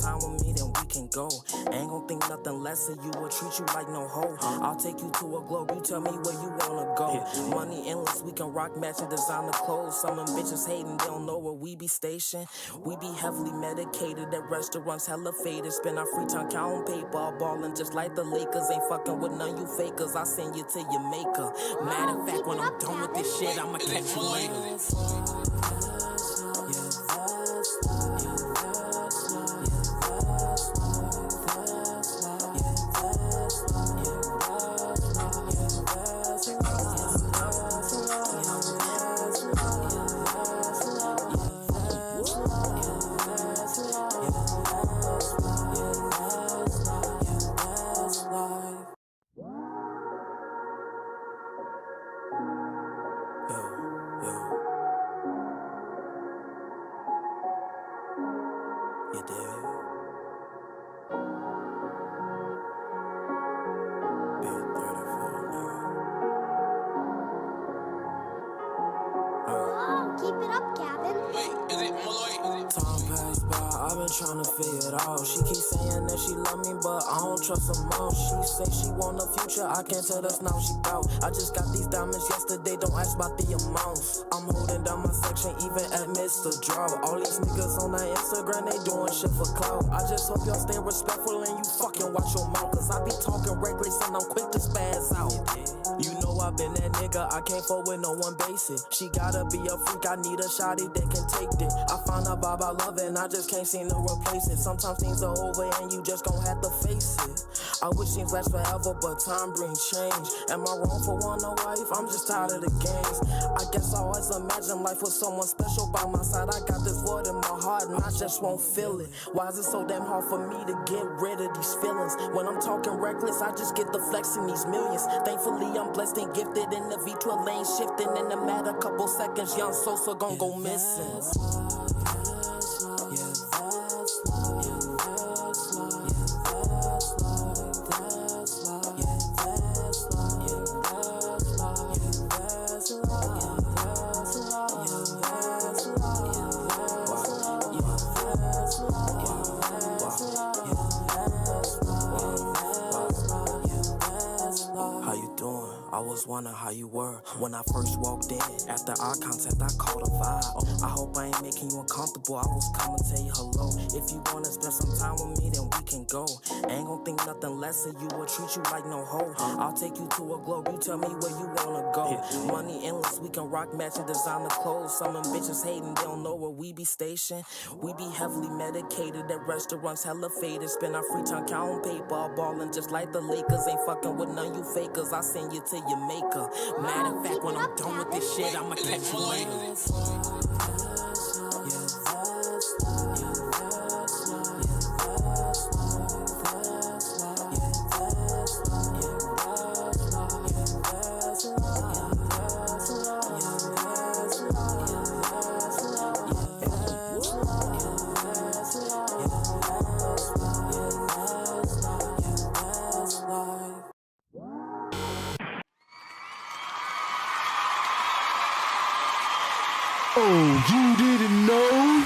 time with me, then we can go. Ain't gon' think nothing less of you or treat you like no hoe. I'll take you to a globe, you tell me where you wanna go. Money endless, we can rock, matching designer clothes. Some of them bitches hating, they don't know where we be stationed. We be heavily medicated at restaurants, hella faded. Spend our free time counting paper, ballin' just like the Lakers. Ain't fucking with none you fakers, I send you to your maker. Matter of fact, when I'm done with this shit, I'ma catch you later. You did. Big 34 Oh, keep it up, Gavin. Wait, is it Malloy? Time passed by, I've been trying to figure it out. She keeps saying that she love me, but I don't trust her more. She say she want a future, I can't tell that's now she doubt. I just got these diamonds yesterday, don't ask about the amounts. I'm holding down my section even amidst the drought. All these niggas on that Instagram, they doing shit for clout. I just hope y'all stay respectful and you fucking watch your mouth, cause I be talking reckless and I'm quick to spaz out. You know I been that nigga, I can't fuck with no one basic. She gotta be a freak, I need a shawty that can take it. I found a vibe I love it and I just can't seem to replace it. Sometimes things are over and you just gon' have to face it. I wish things last forever, but time brings change. Am I wrong for wanting a wife? I'm just tired of the games. I guess I always imagine life with someone special by my side. I got this void in my heart and I just won't feel it. Why is it so damn hard for me to get rid of these feelings? When I'm talking reckless, I just get the flexing these millions. Thankfully, I'm blessed and gifted in the V12 lane shifting. In a matter couple seconds, young Sosa gon' go missing. I was wondering how you were when I first walked in. After eye contact, I caught a vibe. I hope I ain't making you uncomfortable. I was coming to tell you hello. If you wanna spend some time with me, then we can go. Ain't gon' think nothing less of you or treat you like no hoe. I'll take you to a globe, you tell me where you wanna go. Money endless, we can rock, matching designer clothes. Some of them bitches hating, they don't know where we be stationed. We be heavily medicated at restaurants, hella faded. Spend our free time counting paper, ballin' just like the Lakers. Ain't fucking with none you fakers, I send you to your maker. Matter of fact, when I'm done with this shit, I'ma catch you later. Oh, you didn't know?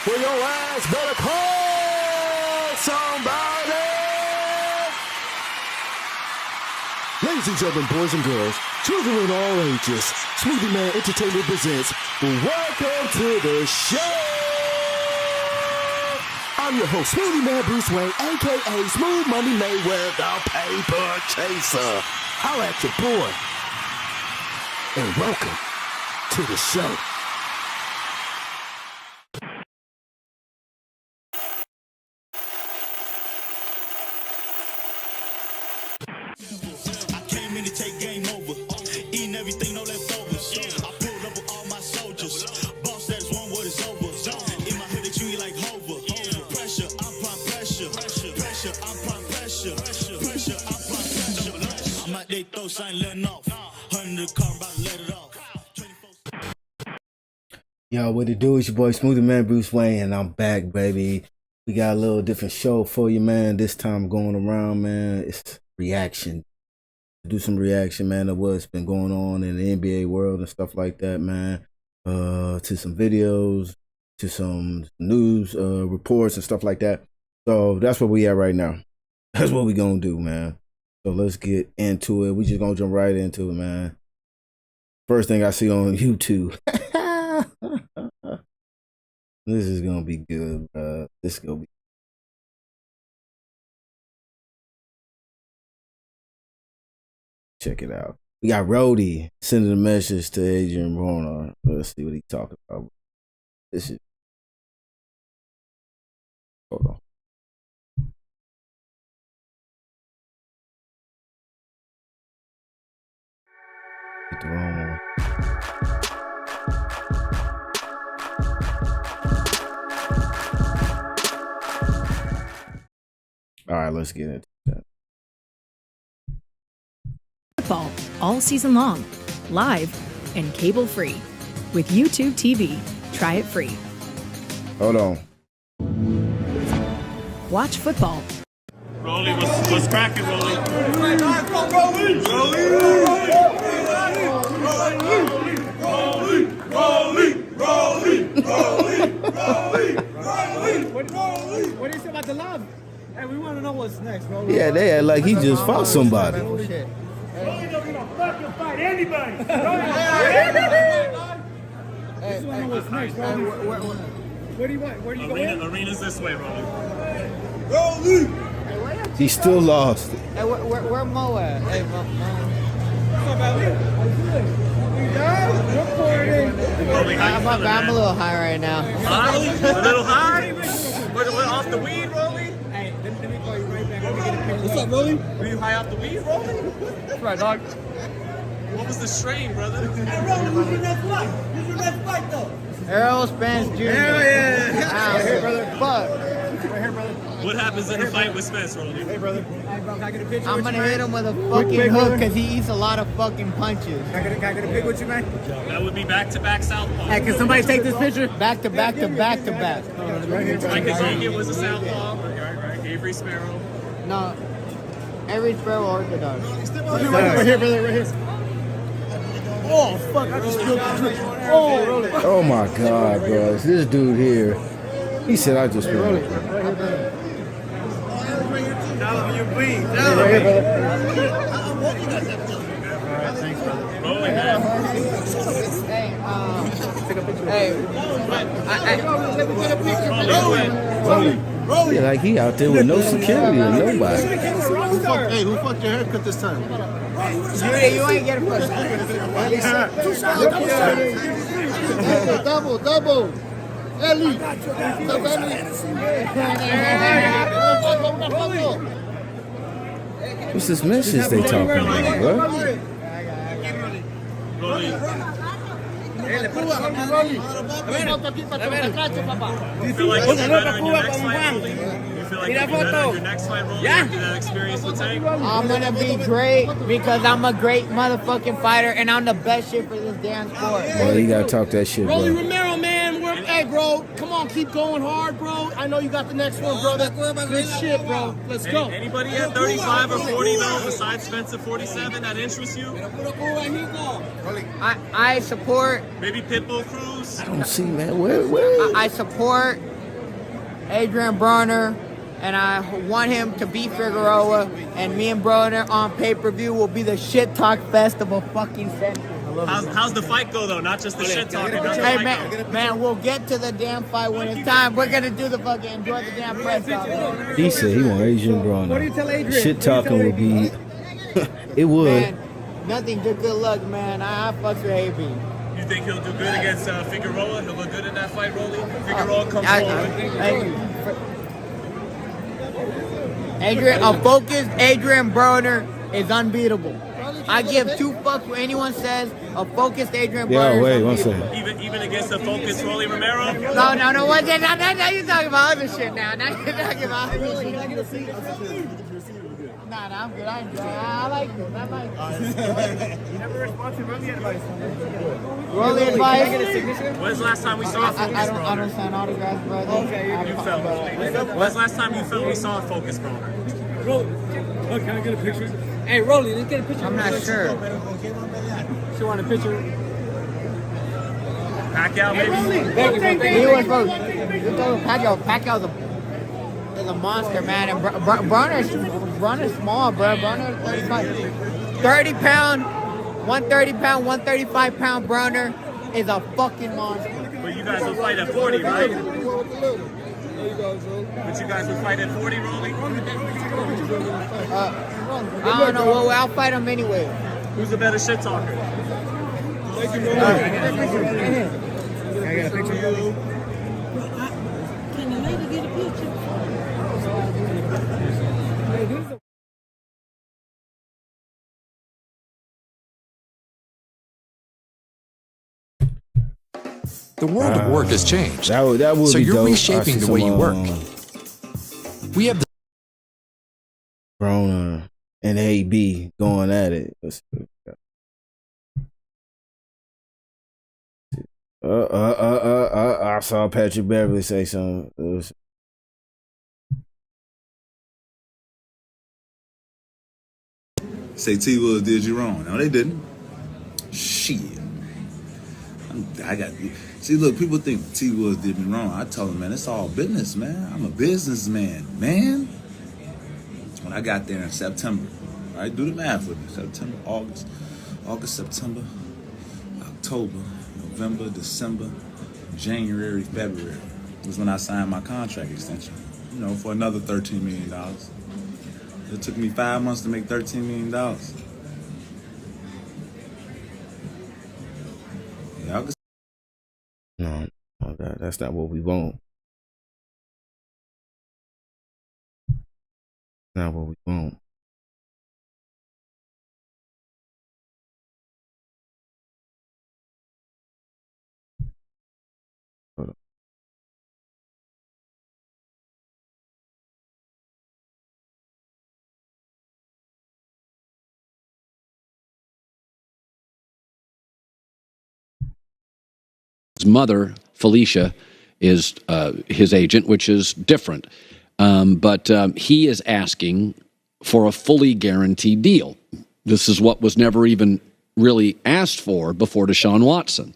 Well, your ass better call somebody! Ladies and gentlemen, boys and girls, children of all ages, Smuvie Mane Entertainment presents Welcome to the Show! I'm your host, Smuvie Mane Bruce Wayne, a.k.a. Smooth Money Mayweather, the Paper Chaser. Holla at your boy. And welcome to the show. I came in to take game over, eating everything, no leftovers. I pulled up with all my soldiers. Boss, that's one word is over. In my head, they treat me like Hover. Pressure, I'm prime pressure. Pressure, I'm prime pressure. Pressure, I'm prime pressure. I'm out there, throw something letting off. 100 car, about to let it off. Yo, what it do? It's your boy Smoothie Mane Bruce Wayne, and I'm back, baby. We got a little different show for you, man. This time going around, man, it's reaction. Do some reaction, man, of what's been going on in the NBA world and stuff like that, man. To some videos, to some news reports and stuff like that. So that's where we at right now. That's what we gonna do, man. So let's get into it. We just gonna jump right into it, man. First thing I see on YouTube. This is gonna be good, bro. This is gonna be. Check it out. We got Rody sending a message to Adrian Broner. Let's see what he's talking about. This is. Hold on. Get the wrong one. All right, let's get into that. Football all season long, live and cable free. With YouTube TV, try it free. Hold on. Watch football. Rolly, what's cracking, Rolly? What do you say about the love? Hey, we want to know what's next, bro. Yeah, they act like he just fought somebody. Rolly don't gonna fucking fight anybody. Just want to know what's next, bro. Where do you want? Where do you go? Arena's this way, Rolly. He still lost. Hey, where Mo at? Hey, Mo. I'm a little high right now. High? A little high? We're off the weed, Rolly? Hey, let me call you right back. Let me get a picture. What's up, Rolly? Were you high off the weed, Rolly? That's right, dog. What was the strain, brother? Hey, Rolly, who's your next fight? Who's your next fight, though? Errol Spence Jr. Hell yeah. Right here, brother. Fuck. Right here, brother. What happens in a fight with Spence, Rolly? Hey, brother. Hey, bro, can I get a picture I'm with gonna you, hit man? him with a fucking quick, hook brother. because he eats a lot of fucking punches. Can I get a pic with you, man? That would be back-to-back southpaw. Hey, can somebody take this picture? Back to back to back to back. Like Ezekiel was a southpaw. Right. Avery Sparrow. No. Every sparrow orthodox. Right here, brother, right here. Oh, fuck, I just killed the tree. Oh, Rolly. Oh my God, bro. It's this dude here. He said I just feel it. Rolly, man. Hey, Yeah, like he out there with no security or nobody. Hey, who fucked your haircut this time? you ain't getting first. Double. Ellie. What's this message they talking about, bro? Rolly. Do you feel like you'll be better in your next fight, Rolly? You feel like you'll be better in your next fight, Rolly, after that experience with Tank? I'm gonna be great because I'm a great motherfucking fighter and I'm the best shit for this damn sport. Well, you gotta talk that shit, Rolly bro. Romero, man. Hey, bro. Come on, keep going hard, bro. I know you got the next one, brother. Good shit, bro. Let's go. Anybody at 35 or 40 though, besides Spencer 47, that interests you? I support Maybe Pitbull Cruz? I don't see, man. Where? I support Adrian Broner, and I want him to beat Figueroa, and me and Broner on pay-per-view will be the shit talk fest of a fucking century. How's the fight go though? Not just the shit talking. How's the Hey fight go? man, we'll get to the damn fight when it's time. We're gonna do the fucking enjoy the damn press out. He said he want Adrian Broner. What do you tell Adrian? Shit talking would be. It would. Man, nothing. Good luck, man. I fuck with AB. You think he'll do good against Figueroa? He'll look good in that fight, Rolly? Figueroa comes forward. Adrian, a focused Adrian Broner is unbeatable. I give two fucks what anyone says. A focused Adrian Broner. Yeah, wait, is one unbeatable. second. Even against the focused Rolly Romero? No. What? Now you're talking about other shit now. Now you're talking about other shit. Nah, I'm good. I enjoy it. I like this. You never respond to Rolly advice. Rolly advice. When's the last time we saw a focus I Broner? don't sign autographs, brother. You felt When's the last time you felt we saw a focus Broner? Rolly, look, can I get a picture? Hey, Rolly, let's get a picture. I'm not sure. She want a picture. Pacquiao, maybe? He was supposed Pacquiao. Pacquiao's a monster, man. And Bronner's small, bro. Bronner's 30 pound, 130 pound, 135 pound Bronner is a fucking monster. But you guys will fight at 40, right? But you guys will fight at 40, Rolly? I don't know. Well, I'll fight him anyway. Who's the better shit talker? Can the lady get a picture? The world of work has changed. That would so be you're dope. reshaping the way you work. We have the Broner and AB going at it. I saw Patrick Beverly say something. Say T Woods did you wrong. No, they didn't. Shit. See, look, people think T Woods did me wrong. I told them, man, it's all business, man. I'm a businessman, man. When I got there in September, all right, do the math with me. September, August, September, October, November, December, January, February was when I signed my contract extension, for another $13 million. It took me 5 months to make $13 million. Y'all can... No, that's not what we want. Not what we want. Hold on. His mother, Felicia, is his agent, which is different. But he is asking for a fully guaranteed deal. This is what was never even really asked for before Deshaun Watson.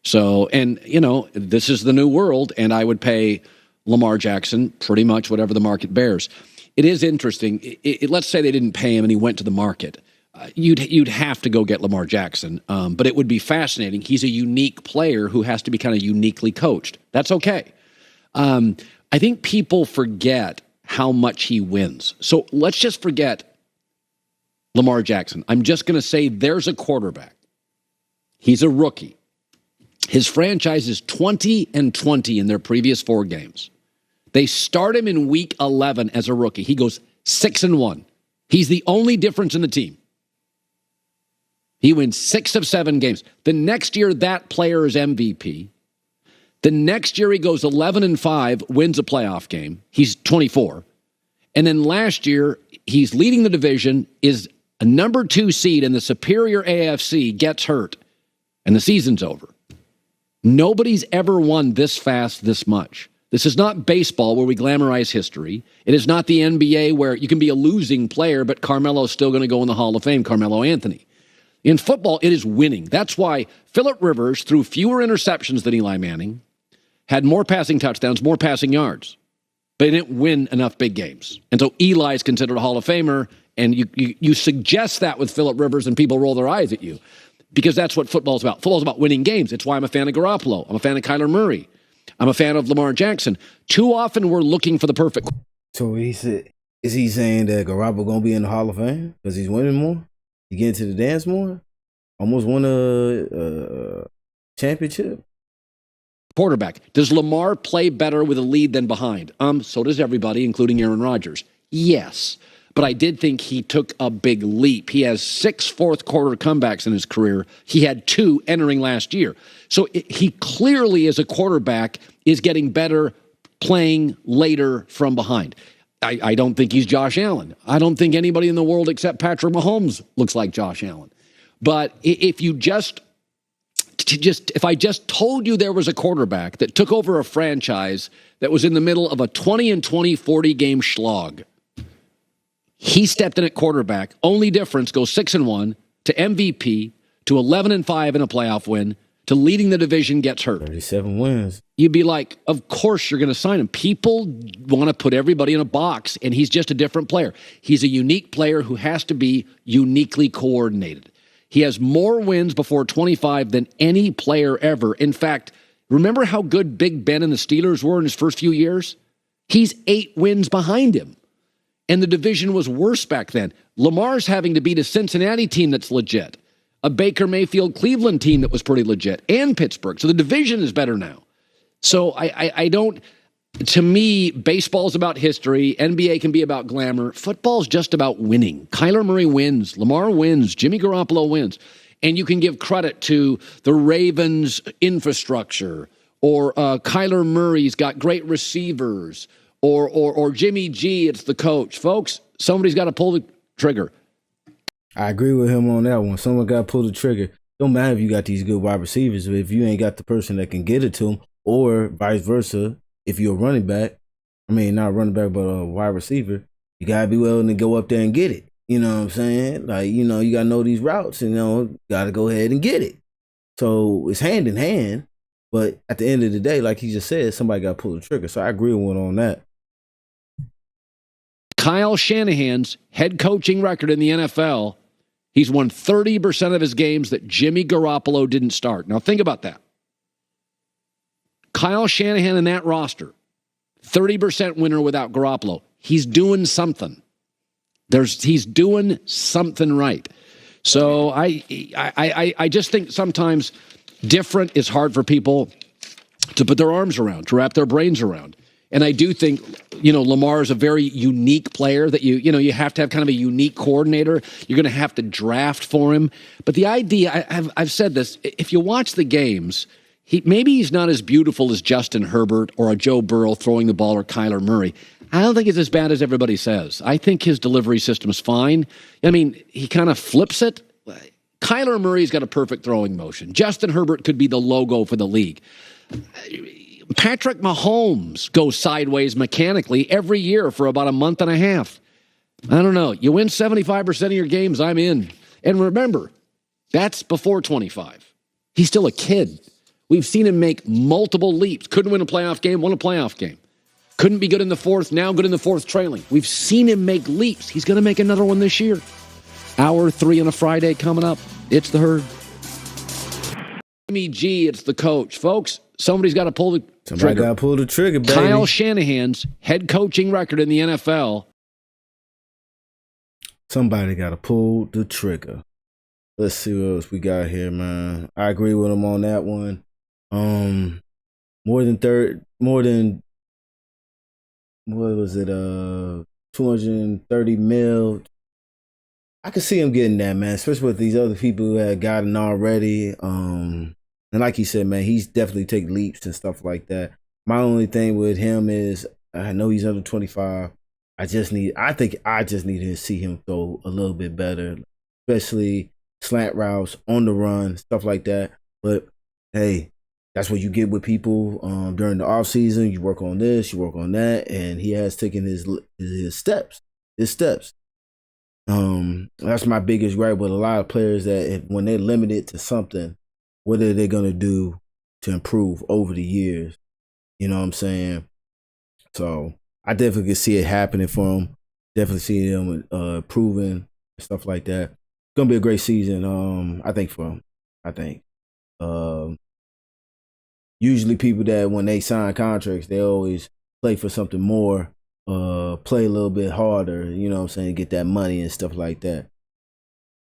So, and, this is the new world, and I would pay Lamar Jackson pretty much whatever the market bears. It is interesting. Let's say they didn't pay him and he went to the market. You'd have to go get Lamar Jackson, but it would be fascinating. He's a unique player who has to be kind of uniquely coached. That's okay. I think people forget how much he wins. So let's just forget Lamar Jackson. I'm just going to say there's a quarterback. He's a rookie. His franchise is 20-20 in their previous 4 games. They start him in week 11 as a rookie. He goes 6-1. He's the only difference in the team. He wins 6 of 7 games. The next year, that player is MVP. The next year, he goes 11-5, wins a playoff game. He's 24. And then last year, he's leading the division, is a number 2 seed in the superior AFC, gets hurt, and the season's over. Nobody's ever won this fast, this much. This is not baseball where we glamorize history. It is not the NBA where you can be a losing player, but Carmelo's still going to go in the Hall of Fame, Carmelo Anthony. In football, it is winning. That's why Phillip Rivers threw fewer interceptions than Eli Manning, had more passing touchdowns, more passing yards, but he didn't win enough big games. And so Eli is considered a Hall of Famer, and you suggest that with Phillip Rivers, and people roll their eyes at you because that's what football's about. Football's about winning games. It's why I'm a fan of Garoppolo. I'm a fan of Kyler Murray. I'm a fan of Lamar Jackson. Too often we're looking for the perfect. So is he saying that Garoppolo going to be in the Hall of Fame because he's winning more? You get into the dance more? Almost won a championship? Quarterback. Does Lamar play better with a lead than behind? So does everybody, including Aaron Rodgers. Yes. But I did think he took a big leap. He has 6 fourth-quarter comebacks in his career. He had 2 entering last year. So he clearly, as a quarterback, is getting better playing later from behind. I don't think he's Josh Allen. I don't think anybody in the world except Patrick Mahomes looks like Josh Allen. But if I just told you there was a quarterback that took over a franchise that was in the middle of a 20-20, 40-game slog, he stepped in at quarterback. Only difference, goes 6-1 to MVP to 11-5 in a playoff win to leading the division gets hurt. 37 wins. You'd be like, of course you're going to sign him. People want to put everybody in a box, and he's just a different player. He's a unique player who has to be uniquely coordinated. He has more wins before 25 than any player ever. In fact, remember how good Big Ben and the Steelers were in his first few years? He's 8 wins behind him. And the division was worse back then. Lamar's having to beat a Cincinnati team that's legit, a Baker Mayfield Cleveland team that was pretty legit, and Pittsburgh. So the division is better now. So I don't, to me, baseball's about history. NBA can be about glamour. Football's just about winning. Kyler Murray wins. Lamar wins. Jimmy Garoppolo wins. And you can give credit to the Ravens' infrastructure, or Kyler Murray's got great receivers, or Jimmy G, it's the coach. Folks, somebody's got to pull the trigger. I agree with him on that one. Someone got to pull the trigger. Don't matter if you got these good wide receivers, but if you ain't got the person that can get it to them, or vice versa, if you're a running back, I mean, not a running back, but a wide receiver, you got to be willing to go up there and get it. You know what I'm saying? Like, you know, you got to know these routes and, you know, got to go ahead and get it. So it's hand in hand. But at the end of the day, like he just said, somebody got to pull the trigger. So I agree with him on that. Kyle Shanahan's head coaching record in the NFL, he's won 30% of his games that Jimmy Garoppolo didn't start. Now think about that. Kyle Shanahan in that roster, 30% winner without Garoppolo. He's doing something. He's doing something right. So I just think sometimes different is hard for people to put their arms around, to wrap their brains around. And I do think, you know, Lamar is a very unique player that you have to have kind of a unique coordinator. You're going to have to draft for him. But the idea, I've said this, if you watch the games, maybe he's not as beautiful as Justin Herbert or a Joe Burrow throwing the ball or Kyler Murray. I don't think it's as bad as everybody says. I think his delivery system is fine. I mean, he kind of flips it. Kyler Murray's got a perfect throwing motion. Justin Herbert could be the logo for the league. Patrick Mahomes goes sideways mechanically every year for about a month and a half. I don't know. You win 75% of your games, I'm in. And remember, that's before 25. He's still a kid. We've seen him make multiple leaps. Couldn't win a playoff game, won a playoff game. Couldn't be good in the fourth, now good in the fourth trailing. We've seen him make leaps. He's going to make another one this year. Hour 3 on a Friday coming up. It's the Herd. Jimmy G, it's the coach. Folks, somebody's got to pull the trigger. Somebody got to pull the trigger, baby. Kyle Shanahan's head coaching record in the NFL. Somebody got to pull the trigger. Let's see what else we got here, man. I agree with him on that one. More than what was it? 230 mil. I could see him getting that, man, especially with these other people who had gotten already. And like he said, man, he's definitely taking leaps and stuff like that. My only thing with him is I know he's under 25. I think I just need to see him throw a little bit better, especially slant routes, on the run, stuff like that. But hey, that's what you get with people during the offseason. You work on this, you work on that, and he has taken his steps. That's my biggest gripe with a lot of players, that when they're limited to something, what are they going to do to improve over the years? You know what I'm saying? So I definitely can see it happening for him. Definitely see him improving, stuff like that. It's going to be a great season, I think, for him. I think. Usually people that when they sign contracts, they always play for something more, play a little bit harder, you know what I'm saying, get that money and stuff like that.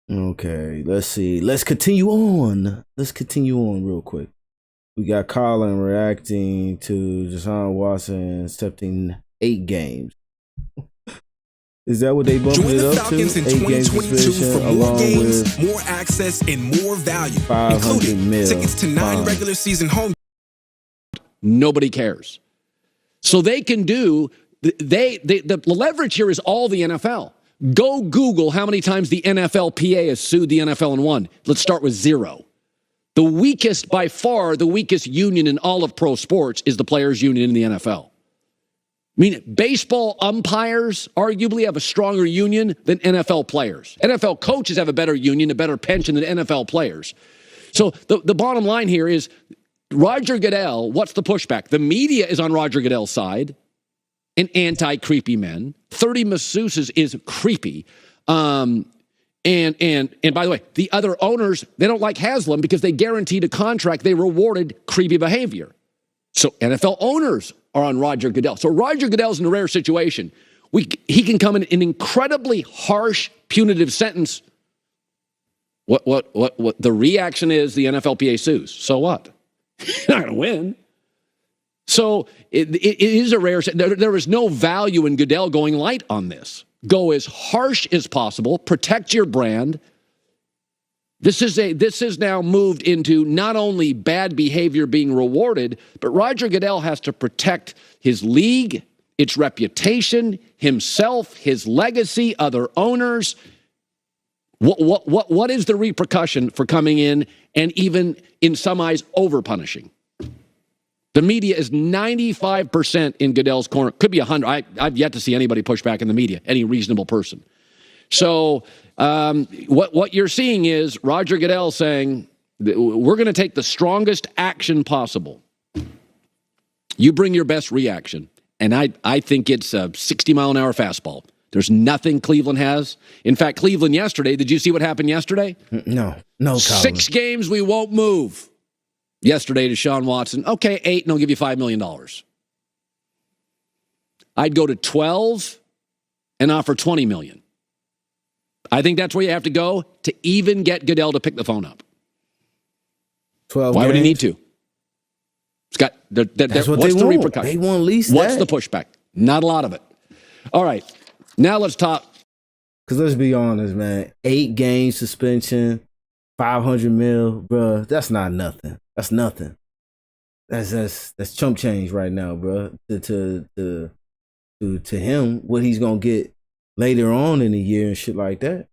Okay, let's see. Let's continue on. Real quick. We got Colin reacting to Deshaun Watson accepting 8 games. Is that what they bumped Join it the up Falcons to? in 8 games 2022 suspension, for more along games, with more access, and more value, 500 including mil tickets to 9 fine. regular season home. Nobody cares. So they can do, the leverage here is all the NFL. Go Google how many times the NFLPA has sued the NFL and won. Let's start with 0. The weakest, by far, the weakest union in all of pro sports is the players' union in the NFL. I mean, baseball umpires arguably have a stronger union than NFL players. NFL coaches have a better union, a better pension than NFL players. So the bottom line here is Roger Goodell, what's the pushback? The media is on Roger Goodell's side, an anti-creepy men. 30 masseuses is creepy. And by the way, the other owners, they don't like Haslam because they guaranteed a contract. They rewarded creepy behavior. So NFL owners are on Roger Goodell. So Roger Goodell's in a rare situation. He can come in an incredibly harsh, punitive sentence. What the reaction is the NFLPA sues. So what? You're not going to win. So it is a rare. There is no value in Goodell going light on this. Go as harsh as possible. Protect your brand. This is now moved into not only bad behavior being rewarded, but Roger Goodell has to protect his league, its reputation, himself, his legacy, other owners. What is the repercussion for coming in and even in some eyes over punishing? The media is 95% in Goodell's corner. Could be 100. I've yet to see anybody push back in the media, any reasonable person. So what you're seeing is Roger Goodell saying, we're going to take the strongest action possible. You bring your best reaction. And I think it's a 60-mile-an-hour fastball. There's nothing Cleveland has. In fact, Cleveland yesterday, did you see what happened yesterday? No, Colin. 6 games we won't move. Yesterday to Sean Watson, okay, 8, and I'll give you $5 million. I'd go to 12 and offer $20 million. I think that's where you have to go to even get Goodell to pick the phone up. 12 Why games? would he need to? It's got That's what what's they the want. repercussion? They want least What's that. the pushback? Not a lot of it. All right, now let's talk. Because let's be honest, man. 8 game suspension, 500 mil, bro. That's not nothing. That's nothing. That's chump change right now, bro. To him, what he's gonna get later on in the year and shit like that.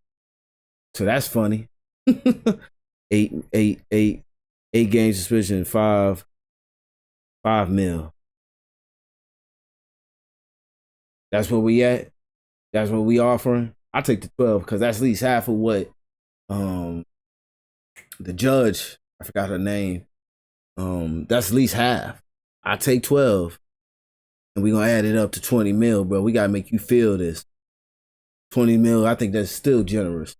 So that's funny. 8 game suspension, 5 mil. That's what we at. That's what we offering. I take the 12 because that's at least half of what the judge, I forgot her name. That's at least half. I take 12 and we're gonna add it up to 20 mil, bro. We gotta make you feel this. 20 mil, I think that's still generous.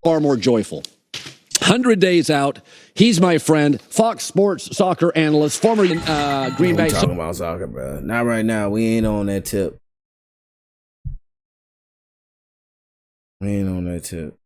Far more joyful. 100 days out. He's my friend, Fox Sports soccer analyst, former Green Bay. Talking about soccer, bro. Not right now. We ain't on that tip. We ain't on that tip.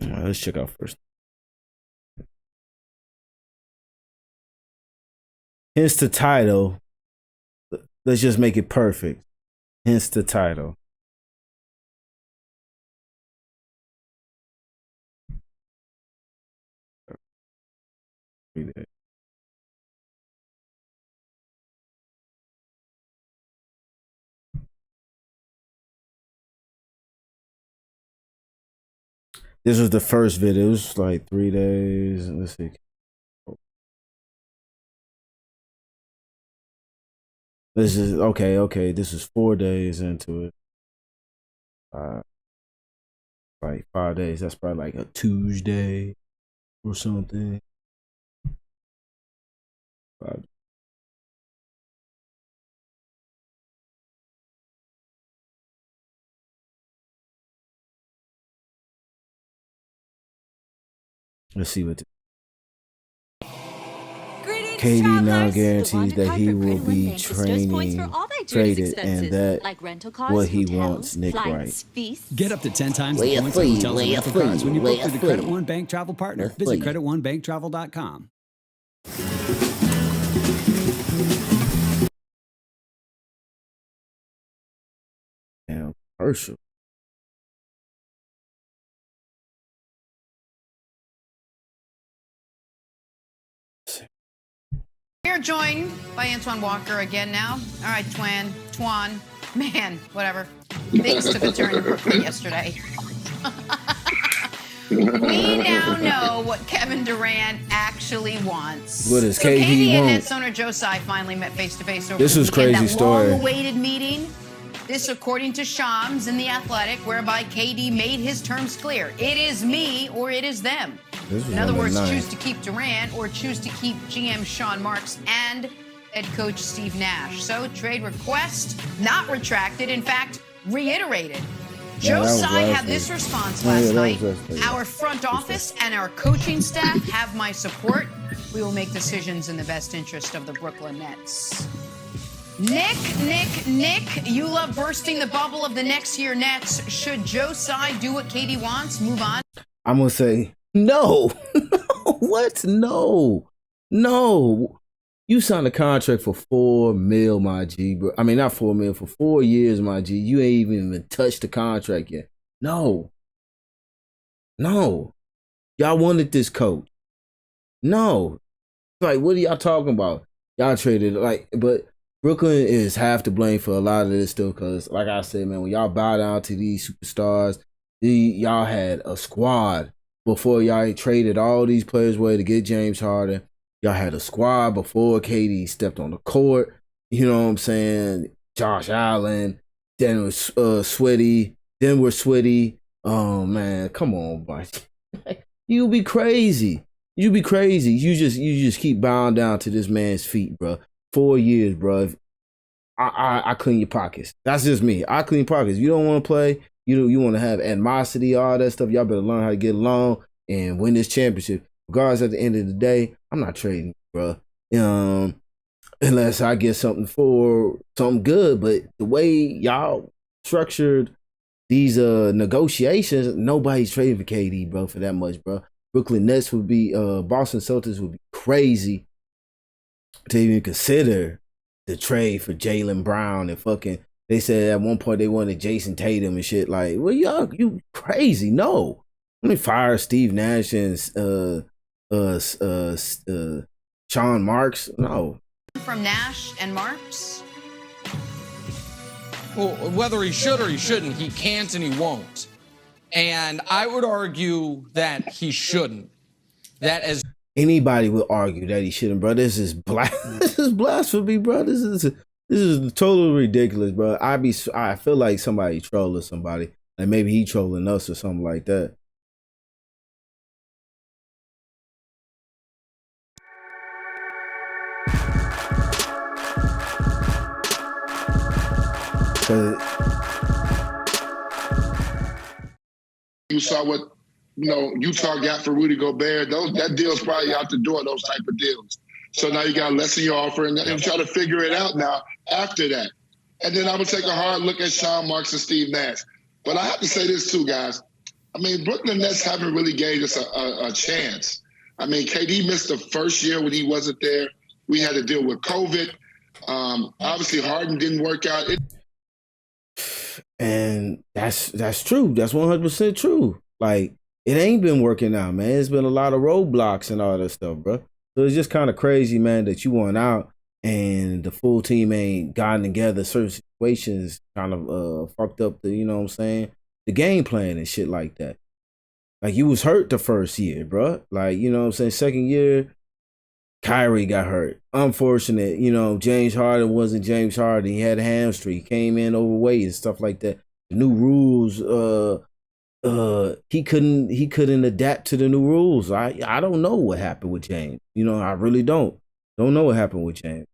All right, let's check out first. Hence the title. Let's just make it perfect. Hence the title. This was the first video. It was like 3 days. Let's see. This is okay. This is 4 days into it. Like 5 days. That's probably like a Tuesday or something. 5. Let's see what. KD now guarantees that he will be traded, and that what he wants, Nick Wright. Get up to 10 times the points on hotels and rental cars when you book through the Credit One Bank Travel Partner. Visit creditonebanktravel.com. Damn, commercial. We are joined by Antoine Walker again now. All right, Twan. Man, whatever. Things took a turn in Brooklyn yesterday. We now know what Kevin Durant actually wants. What does so KD KD and want? Nets owner Joe Tsai finally met face-to-face over This the was weekend. crazy That story. long-awaited meeting. This, according to Shams in The Athletic, whereby KD made his terms clear. It is me or it is them. In other words, choose to keep Durant or choose to keep GM Sean Marks and head coach Steve Nash. So trade request not retracted, in fact, reiterated. Yeah, Joe that was Tsai last had this week. response Yeah, last that night. was last week. Our front office and our coaching staff have my support. We will make decisions in the best interest of the Brooklyn Nets. Nick, you love bursting the bubble of the next year Nets. Should Joe Tsai do what KD wants? Move on. I'm gonna say no. What? No. You signed a contract for $4 million, my G, bro. I mean, not $4 million, for 4 years, my G. You ain't even touched the contract yet. No. Y'all wanted this coach. No. Like, what are y'all talking about? Y'all traded, but Brooklyn is half to blame for a lot of this still, because, like I said, man, when y'all bow down to these superstars, y'all had a squad before y'all traded all these players away to get James Harden. Y'all had a squad before KD stepped on the court. You know what I'm saying? Josh Allen. Then it was Sweaty. Then we're Sweaty. Oh, man. Come on, boy. You be crazy. You just keep bowing down to this man's feet, bro. 4 years, bro. I clean your pockets. That's just me. I clean pockets. You don't want to play. You want to have animosity, all that stuff. Y'all better learn how to get along and win this championship. Regardless, at the end of the day, I'm not trading, bro. Unless I get something good. But the way y'all structured these negotiations, nobody's trading for KD, bro, for that much, bro. Brooklyn Nets would be, Boston Celtics would be crazy to even consider the trade for Jaylen Brown and fucking. They said at one point they wanted Jason Tatum and shit. Like, well, you crazy? No, let me fire Steve Nash and Sean Marks. No. From Nash and Marks. Well, whether he should or he shouldn't, he can't and he won't. And I would argue that he shouldn't. That as anybody would argue that he shouldn't, bro. This is blasphemy, bro. This is totally ridiculous, bro. I feel like somebody trolling somebody, like maybe he trolling us or something like that. You saw what Utah got for Rudy Gobert. That deal's probably out the door. Those type of deals. So now you got to lessen your offer and try to figure it out now after that. And then I would take a hard look at Sean Marks and Steve Nash. But I have to say this too, guys. I mean, Brooklyn Nets haven't really gave us a chance. I mean, KD missed the first year when he wasn't there. We had to deal with COVID. Obviously, Harden didn't work out. And that's true. That's 100% true. Like, it ain't been working out, man. It's been a lot of roadblocks and all that stuff, bro. So it's just kind of crazy, man, that you went out and the full team ain't gotten together. Certain situations kind of fucked up the, you know what I'm saying, the game plan and shit like that. Like, you was hurt the first year, bro. Like, you know what I'm saying, second year, Kyrie got hurt. Unfortunate, James Harden wasn't James Harden. He had a hamstring. He came in overweight and stuff like that. The new rules, he couldn't adapt to the new rules. I don't know what happened with James. I really don't know what happened with James.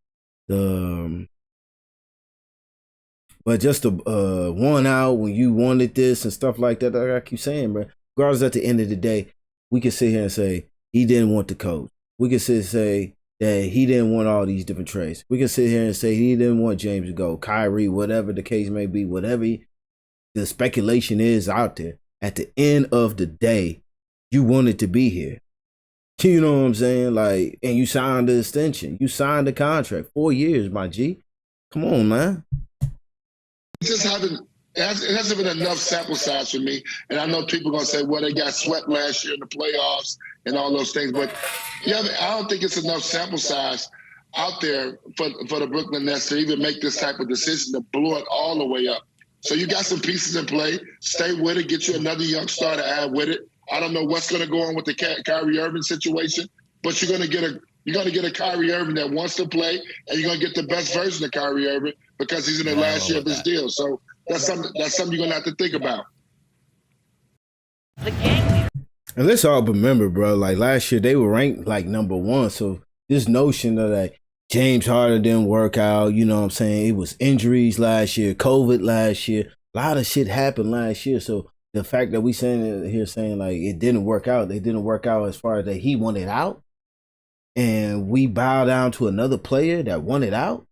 But just the one out when you wanted this and stuff like that, like I keep saying, bro. Regardless, at the end of the day, we can sit here and say he didn't want the coach. We can sit and say that he didn't want all these different trades. We can sit here and say he didn't want James to go, Kyrie, whatever the case may be, whatever the speculation is out there. At the end of the day, you wanted to be here. You know what I'm saying? Like, and you signed the extension. You signed the contract. 4 years, my G. Come on, man. It hasn't been enough sample size for me. And I know people are going to say, well, they got swept last year in the playoffs and all those things. But yeah, I don't think it's enough sample size out there for the Brooklyn Nets to even make this type of decision to blow it all the way up. So you got some pieces in play. Stay with it. Get you another young star to add with it. I don't know what's going to go on with the Kyrie Irving situation, but you're going to get a Kyrie Irving that wants to play, and you're going to get the best version of Kyrie Irving because he's in the last year of his deal. So that's something you're going to have to think about. And let's all remember, bro, like last year they were ranked like #1. So this notion of that James Harden didn't work out, you know what I'm saying? It was injuries last year, COVID last year. A lot of shit happened last year. So the fact that we saying like it didn't work out, it didn't work out as far as that he wanted out, and we bow down to another player that wanted out.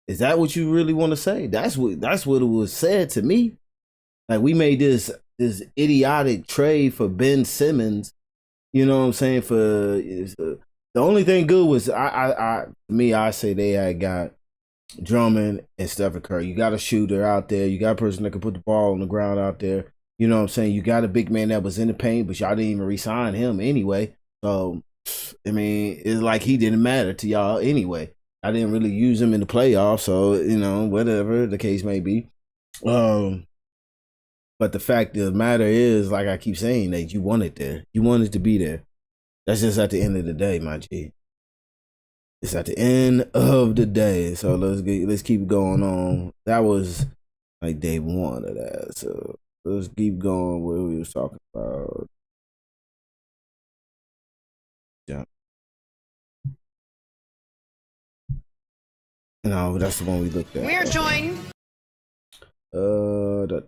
Is that what you really want to say? That's what it was said to me. Like we made this idiotic trade for Ben Simmons. You know what I'm saying? For the only thing good was I say they had got Drummond and Stephen Curry. You got a shooter out there. You got a person that can put the ball on the ground out there. You know what I'm saying? You got a big man that was in the paint, but y'all didn't even re-sign him anyway. So, I mean, it's like he didn't matter to y'all anyway. I didn't really use him in the playoffs, so, you know, whatever the case may be. But the fact of the matter is, like I keep saying, that you want it there. You want it to be there. That's just at the end of the day, my G. It's at the end of the day. So let's keep going on. That was like day one of that. So let's keep going where we was talking about. Yeah. No, that's the one we looked at. We're joined. The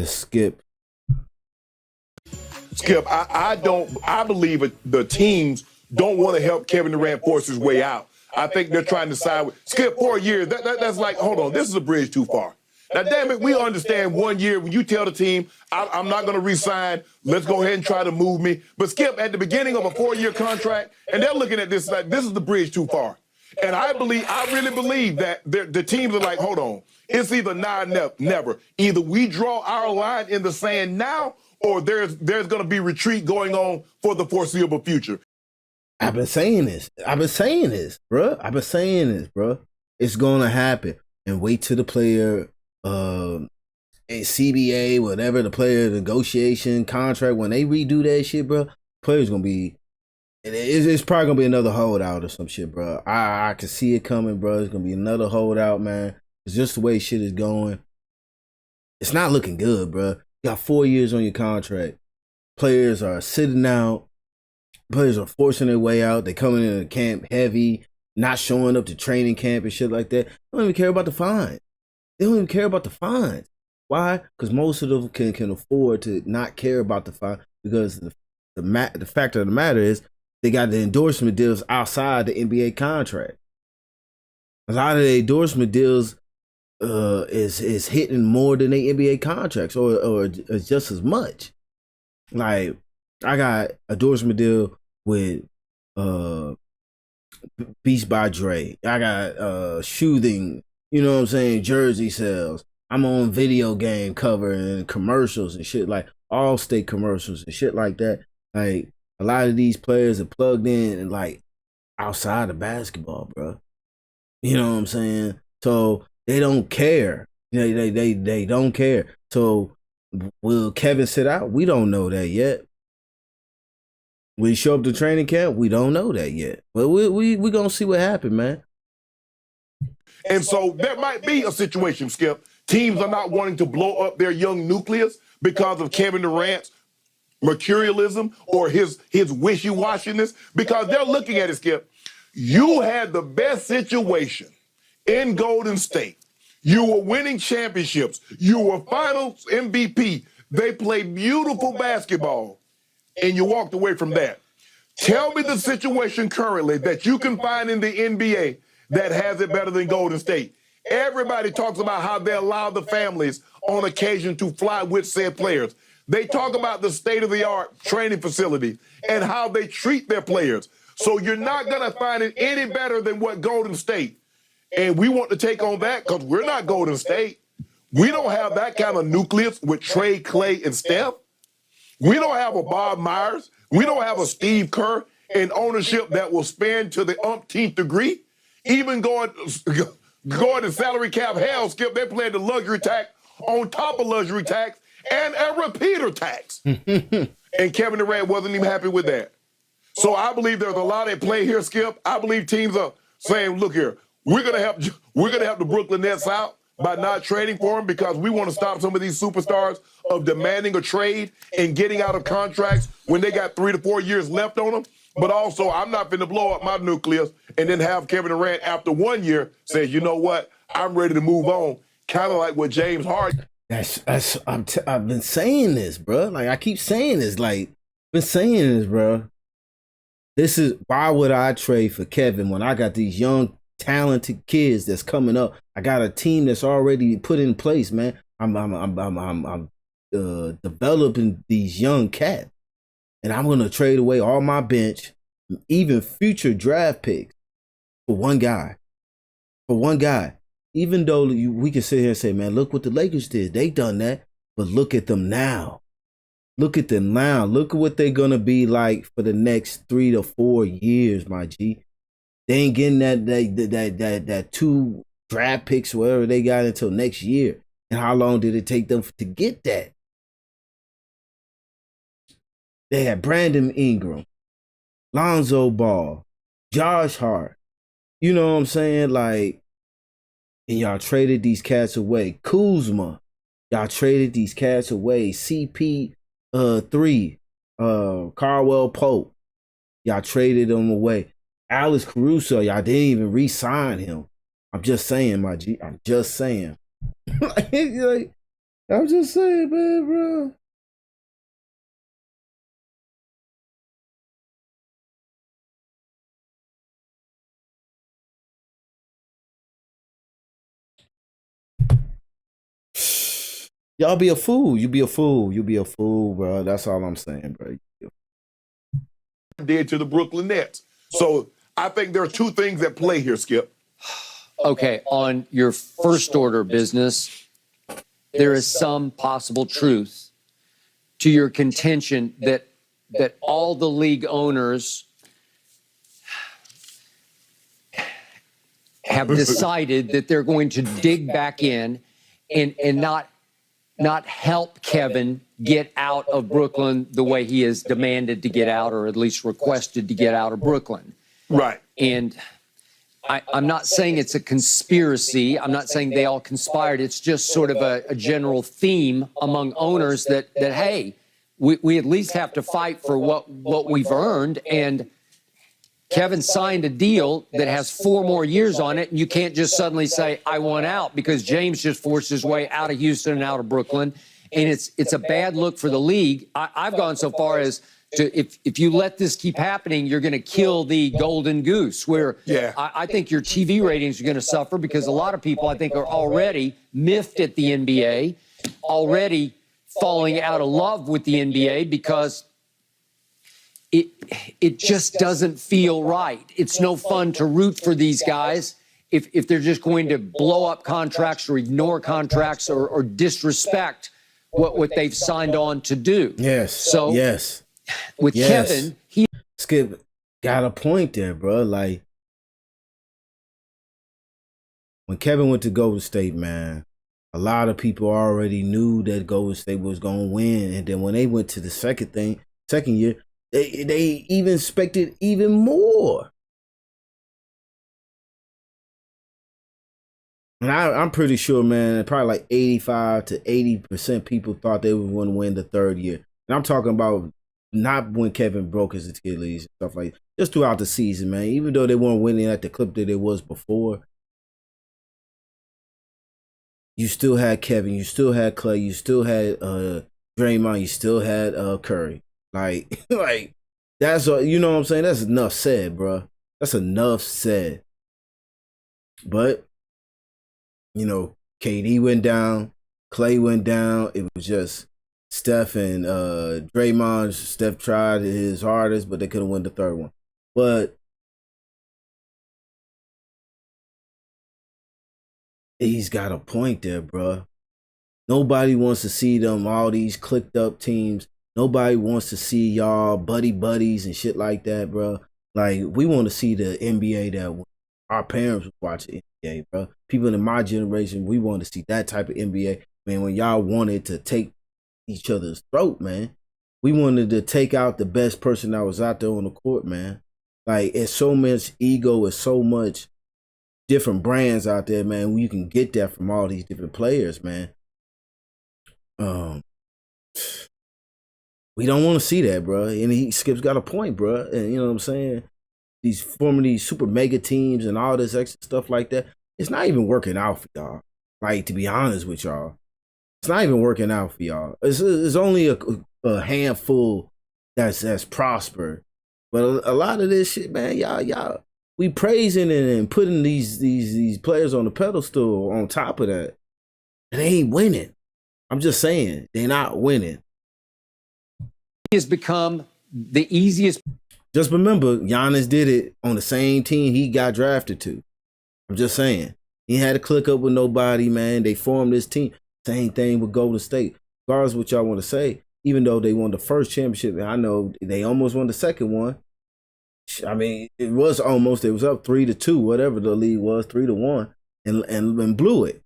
Skip. I believe the teams don't want to help Kevin Durant force his way out. I think they're trying to side with Skip for a year. That's like, hold on, this is a bridge too far. Now, damn it, we understand 1 year when you tell the team, I'm not going to re-sign, let's go ahead and try to move me. But Skip, at the beginning of a 4-year contract, and they're looking at this like, this is the bridge too far. And I really believe that the teams are like, hold on, it's either now or never. Either we draw our line in the sand now, or there's going to be retreat going on for the foreseeable future. I've been saying this, bro. It's going to happen. And wait till the player, a CBA, whatever, the player negotiation contract, when they redo that shit, bro, player's going to be, it's probably going to be another holdout or some shit, bro. I can see it coming, bro. It's going to be another holdout, man. It's just the way shit is going. It's not looking good, bro. You got 4 years on your contract. Players are sitting out. Players are forcing their way out. They're coming into camp heavy, not showing up to training camp and shit like that. They don't even care about the fines. Why? Because most of them can afford to not care about the fine, because the fact of the matter is they got the endorsement deals outside the NBA contract. A lot of the endorsement deals is hitting more than the NBA contracts, or just as much. Like, I got a endorsement deal with Beats by Dre. I got shooting, you know what I'm saying, jersey sales. I'm on video game cover and commercials and shit, like All-State commercials and shit like that. Like, a lot of these players are plugged in and like outside of basketball, bro. You know what I'm saying? So they don't care. They don't care. So will Kevin sit out? We don't know that yet. Will he show up to training camp? We don't know that yet. But we gonna see what happens, man. And so there might be a situation, Skip. Teams are not wanting to blow up their young nucleus because of Kevin Durant's mercurialism or his wishy-washiness, because they're looking at it, Skip. You had the best situation in Golden State. You were winning championships. You were finals MVP. They played beautiful basketball, and you walked away from that. Tell me the situation currently that you can find in the NBA that has it better than Golden State. Everybody talks about how they allow the families on occasion to fly with said players. They talk about the state-of-the-art training facility and how they treat their players. So you're not going to find it any better than what Golden State. And we want to take on that because we're not Golden State. We don't have that kind of nucleus with Trey, Clay, and Steph. We don't have a Bob Myers. We don't have a Steve Kerr in ownership that will spend to the umpteenth degree. Even going to salary cap hell, Skip, they playing the luxury tax on top of luxury tax and a repeater tax. And Kevin Durant wasn't even happy with that. So I believe there's a lot at play here, Skip. I believe teams are saying, look here, we're gonna help the Brooklyn Nets out by not trading for him because we want to stop some of these superstars of demanding a trade and getting out of contracts when they got 3 to 4 years left on them. But also, I'm not finna blow up my nucleus and then have Kevin Durant after 1 year say, you know what, I'm ready to move on. Kind of like what James Harden. I've been saying this, bro. Like I keep saying this. Like been saying this, bro. This is why would I trade for Kevin when I got these young, talented kids that's coming up. I got a team that's already put in place, man. I'm developing these young cats, and I'm gonna trade away all my bench, even future draft picks, for one guy. For one guy. Even though we can sit here and say, man, look what the Lakers did. They done that, but look at them now. Look at them now. Look at what they're gonna be like for the next 3 to 4 years, my G. They ain't getting that 2 draft picks, whatever they got until next year. And how long did it take them to get that? They had Brandon Ingram, Lonzo Ball, Josh Hart. You know what I'm saying? Like, and y'all traded these cats away. Kuzma, y'all traded these cats away. CP3, Caldwell Pope, y'all traded them away. Alex Caruso, y'all didn't even re-sign him. I'm just saying, my G. I'm just saying. like, I'm just saying, man, bro. Y'all be a fool. You be a fool. You be a fool, bro. That's all I'm saying, bro. Did to the Brooklyn Nets. So I think there are 2 things at play here, Skip. Okay, on your first order business, there is some possible truth to your contention that all the league owners have decided that they're going to dig back in and not help Kevin get out of Brooklyn the way he is demanded to get out, or at least requested to get out of Brooklyn. Right. And I'm not saying it's a conspiracy. I'm not saying they all conspired. It's just sort of a general theme among owners that hey, we at least have to fight for what we've earned. And Kevin signed a deal that has 4 more years on it, and you can't just suddenly say, I want out, because James just forced his way out of Houston and out of Brooklyn. And it's a bad look for the league. I've gone so far as to, if you let this keep happening, you're going to kill the golden goose, where I think your TV ratings are going to suffer, because a lot of people, I think, are already miffed at the NBA, already falling out of love with the NBA, because it just doesn't feel right. It's no fun to root for these guys if they're just going to blow up contracts or ignore contracts or disrespect what they've signed on to do. Yes. So yes. With Kevin, he Skip got a point there, bro. Like when Kevin went to Golden State, man, a lot of people already knew that Golden State was gonna win, and then when they went to the second year, they even expected even more. And I'm pretty sure, man, probably like 85 to 80% people thought they would want to win the 3rd year. And I'm talking about not when Kevin broke his Achilles and stuff like that, just throughout the season, man. Even though they weren't winning at the clip that they was before, you still had Kevin, you still had Clay, you still had Draymond, you still had Curry. Like that's all, you know what I'm saying? That's enough said, bro. That's enough said. But you know, KD went down, Clay went down. It was just Steph and Draymond. Steph tried his hardest, but they couldn't win the 3rd one. But he's got a point there, bro. Nobody wants to see them, all these clicked up teams, Nobody wants to see y'all buddies and shit like that, bro. Like, we want to see the NBA that our parents was watching NBA, bro. People in my generation, we want to see that type of NBA. Man, when y'all wanted to take each other's throat, man. We wanted to take out the best person that was out there on the court, man. Like, it's so much ego, it's so much different brands out there, man. You can get that from all these different players, man. We don't want to see that, bro. And Skip's got a point, bro. And you know what I'm saying? Forming these super mega teams and all this extra stuff like that, it's not even working out for y'all. Like, to be honest with y'all, it's not even working out for y'all. It's only a handful that's prospered. But a lot of this shit, man, y'all, we praising and putting these players on the pedestal on top of that. And they ain't winning. I'm just saying, they're not winning. He has become the easiest. Just remember, Giannis did it on the same team he got drafted to. I'm just saying. He had to click up with nobody, man. They formed this team. Same thing with Golden State. Regardless of what y'all want to say, even though they won the first championship, and I know they almost won the second one. I mean, it was almost. It was up 3-2, whatever the league was, 3-1, and blew it.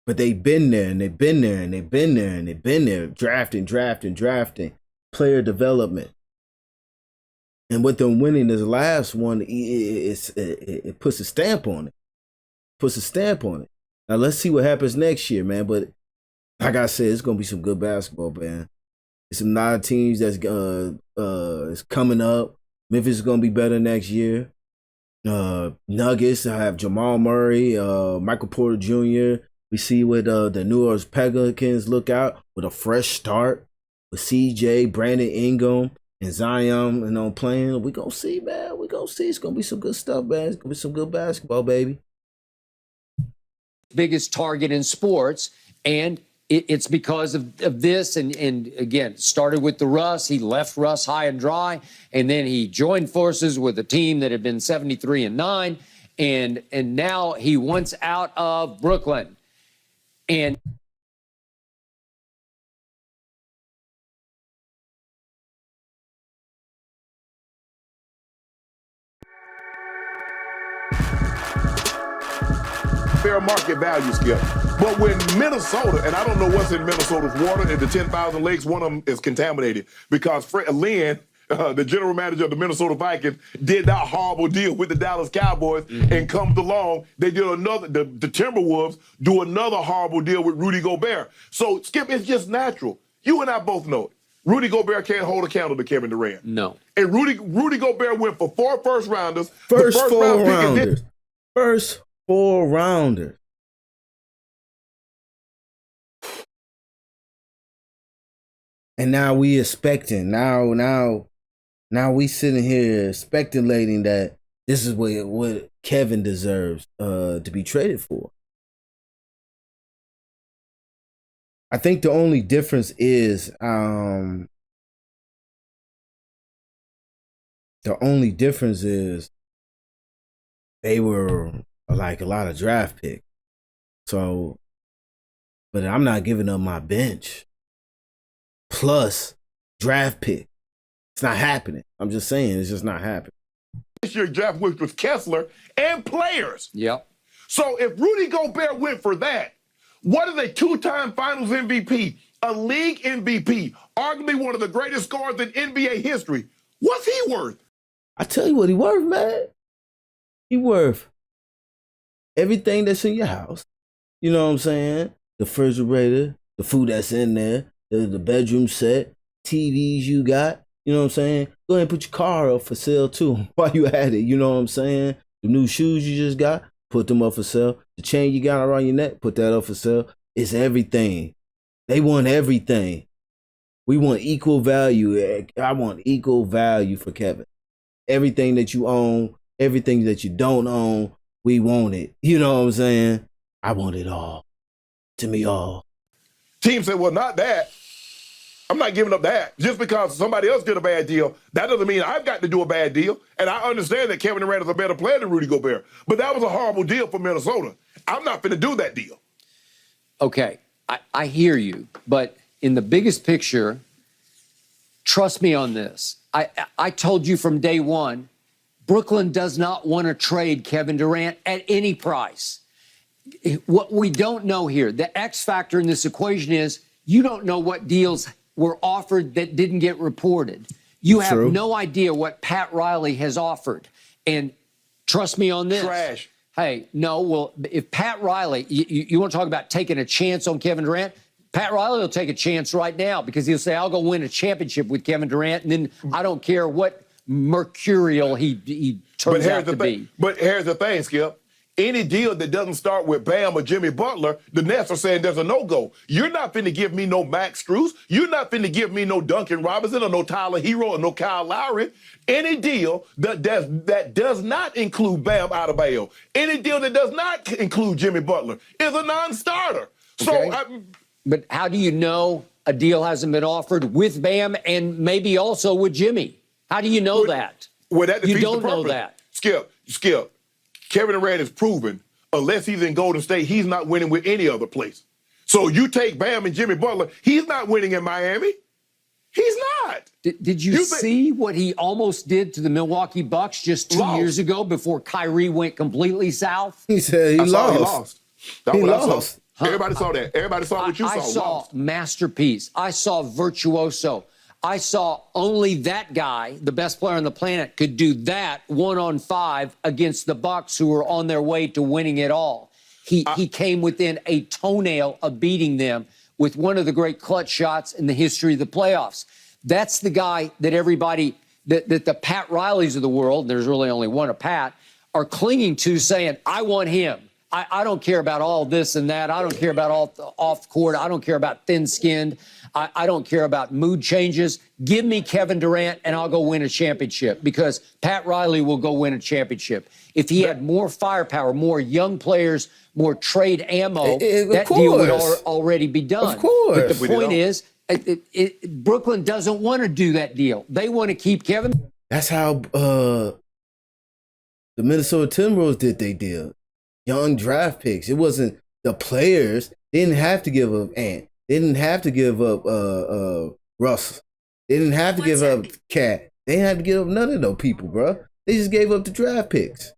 But they've been there, and they've been there, and they've been there, and they've been there, drafting, player development. And with them winning this last one, it puts a stamp on it. Now let's see what happens next year, man. But like I said, it's gonna be some good basketball, man. There's some lot of teams that's is coming up. Memphis is gonna be better next year. Nuggets have Jamal Murray, Michael Porter Jr. We see what the New Orleans Pelicans look out with a fresh start with CJ, Brandon Ingram, and Zion, playing. We gonna see, man. We gonna see. It's gonna be some good stuff, man. It's gonna be some good basketball, baby. Biggest target in sports, and it's because of this. And again, started with the Russ. He left Russ high and dry, and then he joined forces with a team that had been 73-9, and now he wants out of Brooklyn. And fair market value, Skip. But when Minnesota, and I don't know what's in Minnesota's water, and the 10,000 lakes, one of them is contaminated because Fred Lynn, the general manager of the Minnesota Vikings, did that horrible deal with the Dallas Cowboys, and comes along, they did another, the Timberwolves do another horrible deal with Rudy Gobert. So, Skip, it's just natural. You and I both know it. Rudy Gobert can't hold a candle to Kevin Durant. No. And Rudy Gobert went for 4 first-rounders. First 4-rounders. First 4-rounders. And now we expecting. Now we sitting here speculating that this is what Kevin deserves to be traded for. I think the only difference is they were like a lot of draft picks. So, but I'm not giving up my bench plus draft pick. It's not happening. I'm just saying, it's just not happening. This year draft which was Kessler and players. Yep. So if Rudy Gobert went for that, what is a 2-time Finals MVP, a league MVP, arguably one of the greatest scorers in NBA history? What's he worth? I tell you what he worth, man. He worth everything that's in your house. You know what I'm saying? The refrigerator, the food that's in there, the bedroom set, TVs you got. You know what I'm saying? Go ahead and put your car up for sale too while you at it. You know what I'm saying? The new shoes you just got, put them up for sale. The chain you got around your neck, put that up for sale. It's everything. They want everything. We want equal value. I want equal value for Kevin. Everything that you own, everything that you don't own, we want it. You know what I'm saying? I want it all. To me, all. Team said, well, not that. I'm not giving up that. Just because somebody else did a bad deal, that doesn't mean I've got to do a bad deal. And I understand that Kevin Durant is a better player than Rudy Gobert. But that was a horrible deal for Minnesota. I'm not going to do that deal. Okay, I hear you. But in the biggest picture, trust me on this. I told you from day one, Brooklyn does not want to trade Kevin Durant at any price. What we don't know here, the X factor in this equation is you don't know what deals were offered that didn't get reported. You have no idea what Pat Riley has offered. And trust me on this. Trash. Hey, no, well, if Pat Riley, you want to talk about taking a chance on Kevin Durant? Pat Riley will take a chance right now because he'll say, I'll go win a championship with Kevin Durant, and then I don't care what mercurial he turns out to be. But here's the thing, Skip. Any deal that doesn't start with Bam or Jimmy Butler, the Nets are saying there's a no-go. You're not finna give me no Max Strus. You're not finna give me no Duncan Robinson or no Tyler Hero or no Kyle Lowry. Any deal that does not include Bam Adebayo, any deal that does not include Jimmy Butler is a non-starter. Okay. So, but how do you know a deal hasn't been offered with Bam and maybe also with Jimmy? How do you know that? Well, that you defeats don't the know purpose. that. Skip. Kevin Durant has proven, unless he's in Golden State, he's not winning with any other place. So you take Bam and Jimmy Butler, he's not winning in Miami. He's not. Did you see what he almost did to the Milwaukee Bucks just 2 years ago before Kyrie went completely south? He said he lost. That's he what lost. I saw. Everybody saw that. Everybody saw what you saw. I saw Lost. masterpiece. I saw virtuoso. I saw only that guy, the best player on the planet, could do that 1-on-5 against the Bucks, who were on their way to winning it all. He came within a toenail of beating them with one of the great clutch shots in the history of the playoffs. That's the guy that everybody, that the Pat Rileys of the world, there's really only one of Pat, are clinging to, saying, I want him. I don't care about all this and that. I don't care about all off court. I don't care about thin-skinned. I don't care about mood changes. Give me Kevin Durant and I'll go win a championship, because Pat Riley will go win a championship. If he had more firepower, more young players, more trade ammo, that deal would already be done. Of course. But the point is, Brooklyn doesn't want to do that deal. They want to keep Kevin. That's how the Minnesota Timberwolves did their deal. Young draft picks. It wasn't the players. They didn't have to give up Ant. They didn't have to give up Russ. They didn't have to give up Cat. They didn't have to give up none of those people, bro. They just gave up the draft picks.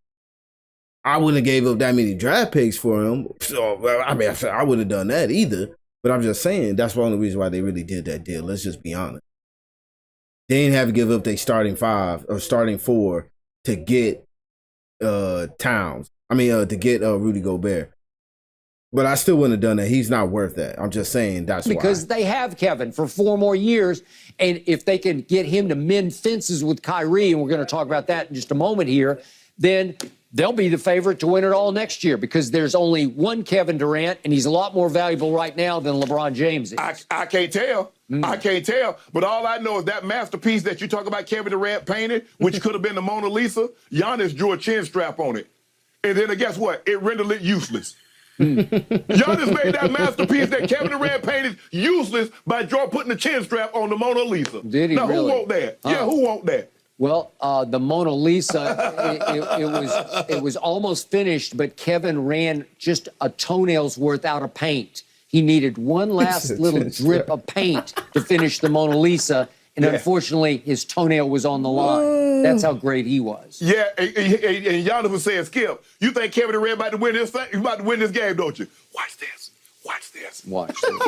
I wouldn't have gave up that many draft picks for him. So I mean, I wouldn't have done that either. But I'm just saying that's the only reason why they really did that deal. Let's just be honest. They didn't have to give up their starting 5 or starting 4 to get Towns. I mean, to get Rudy Gobert. But I still wouldn't have done that. He's not worth that. I'm just saying that's why. Because they have Kevin for 4 more years. And if they can get him to mend fences with Kyrie, and we're going to talk about that in just a moment here, then they'll be the favorite to win it all next year, because there's only one Kevin Durant, and he's a lot more valuable right now than LeBron James is. I can't tell. I can't tell. But all I know is that masterpiece that you talk about Kevin Durant painted, which could have been the Mona Lisa, Giannis drew a chin strap on it. And then guess what? It rendered it useless. Giannis made that masterpiece that Kevin Durant painted useless by putting the chin strap on the Mona Lisa. Did he now, really? who want that? Yeah, who want that? Well, the Mona Lisa, it was almost finished, but Kevin ran just a toenail's worth out of paint. He needed one last little drip of paint to finish the Mona Lisa, and unfortunately, his toenail was on the line. That's how great he was. Yeah, and Giannis was saying, Skip, you think Kevin Durant about to win this thing? He's about to win this game, don't you? Watch this. Watch this. Watch this.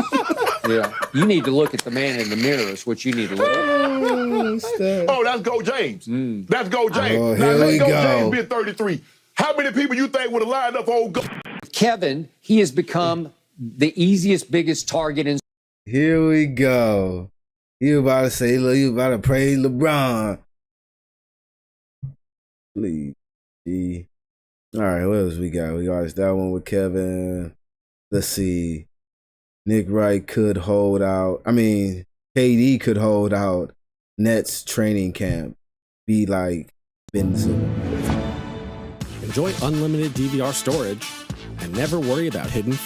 Yeah. You need to look at the man in the mirror is what you need to look at. Oh, that's Go James. That's Go James. Oh, now, here let we Go go. James be 33. How many people you think would have lined up for old Go? Kevin, he has become the easiest, biggest target in. Here we go. You about to say, look, you about to praise LeBron. Please. All right, what else we got? We got that one with Kevin. Let's see. Nick Wright could hold out. I mean, KD could hold out Nets training camp. Be like Ben Simmons. Enjoy unlimited DVR storage and never worry about hidden.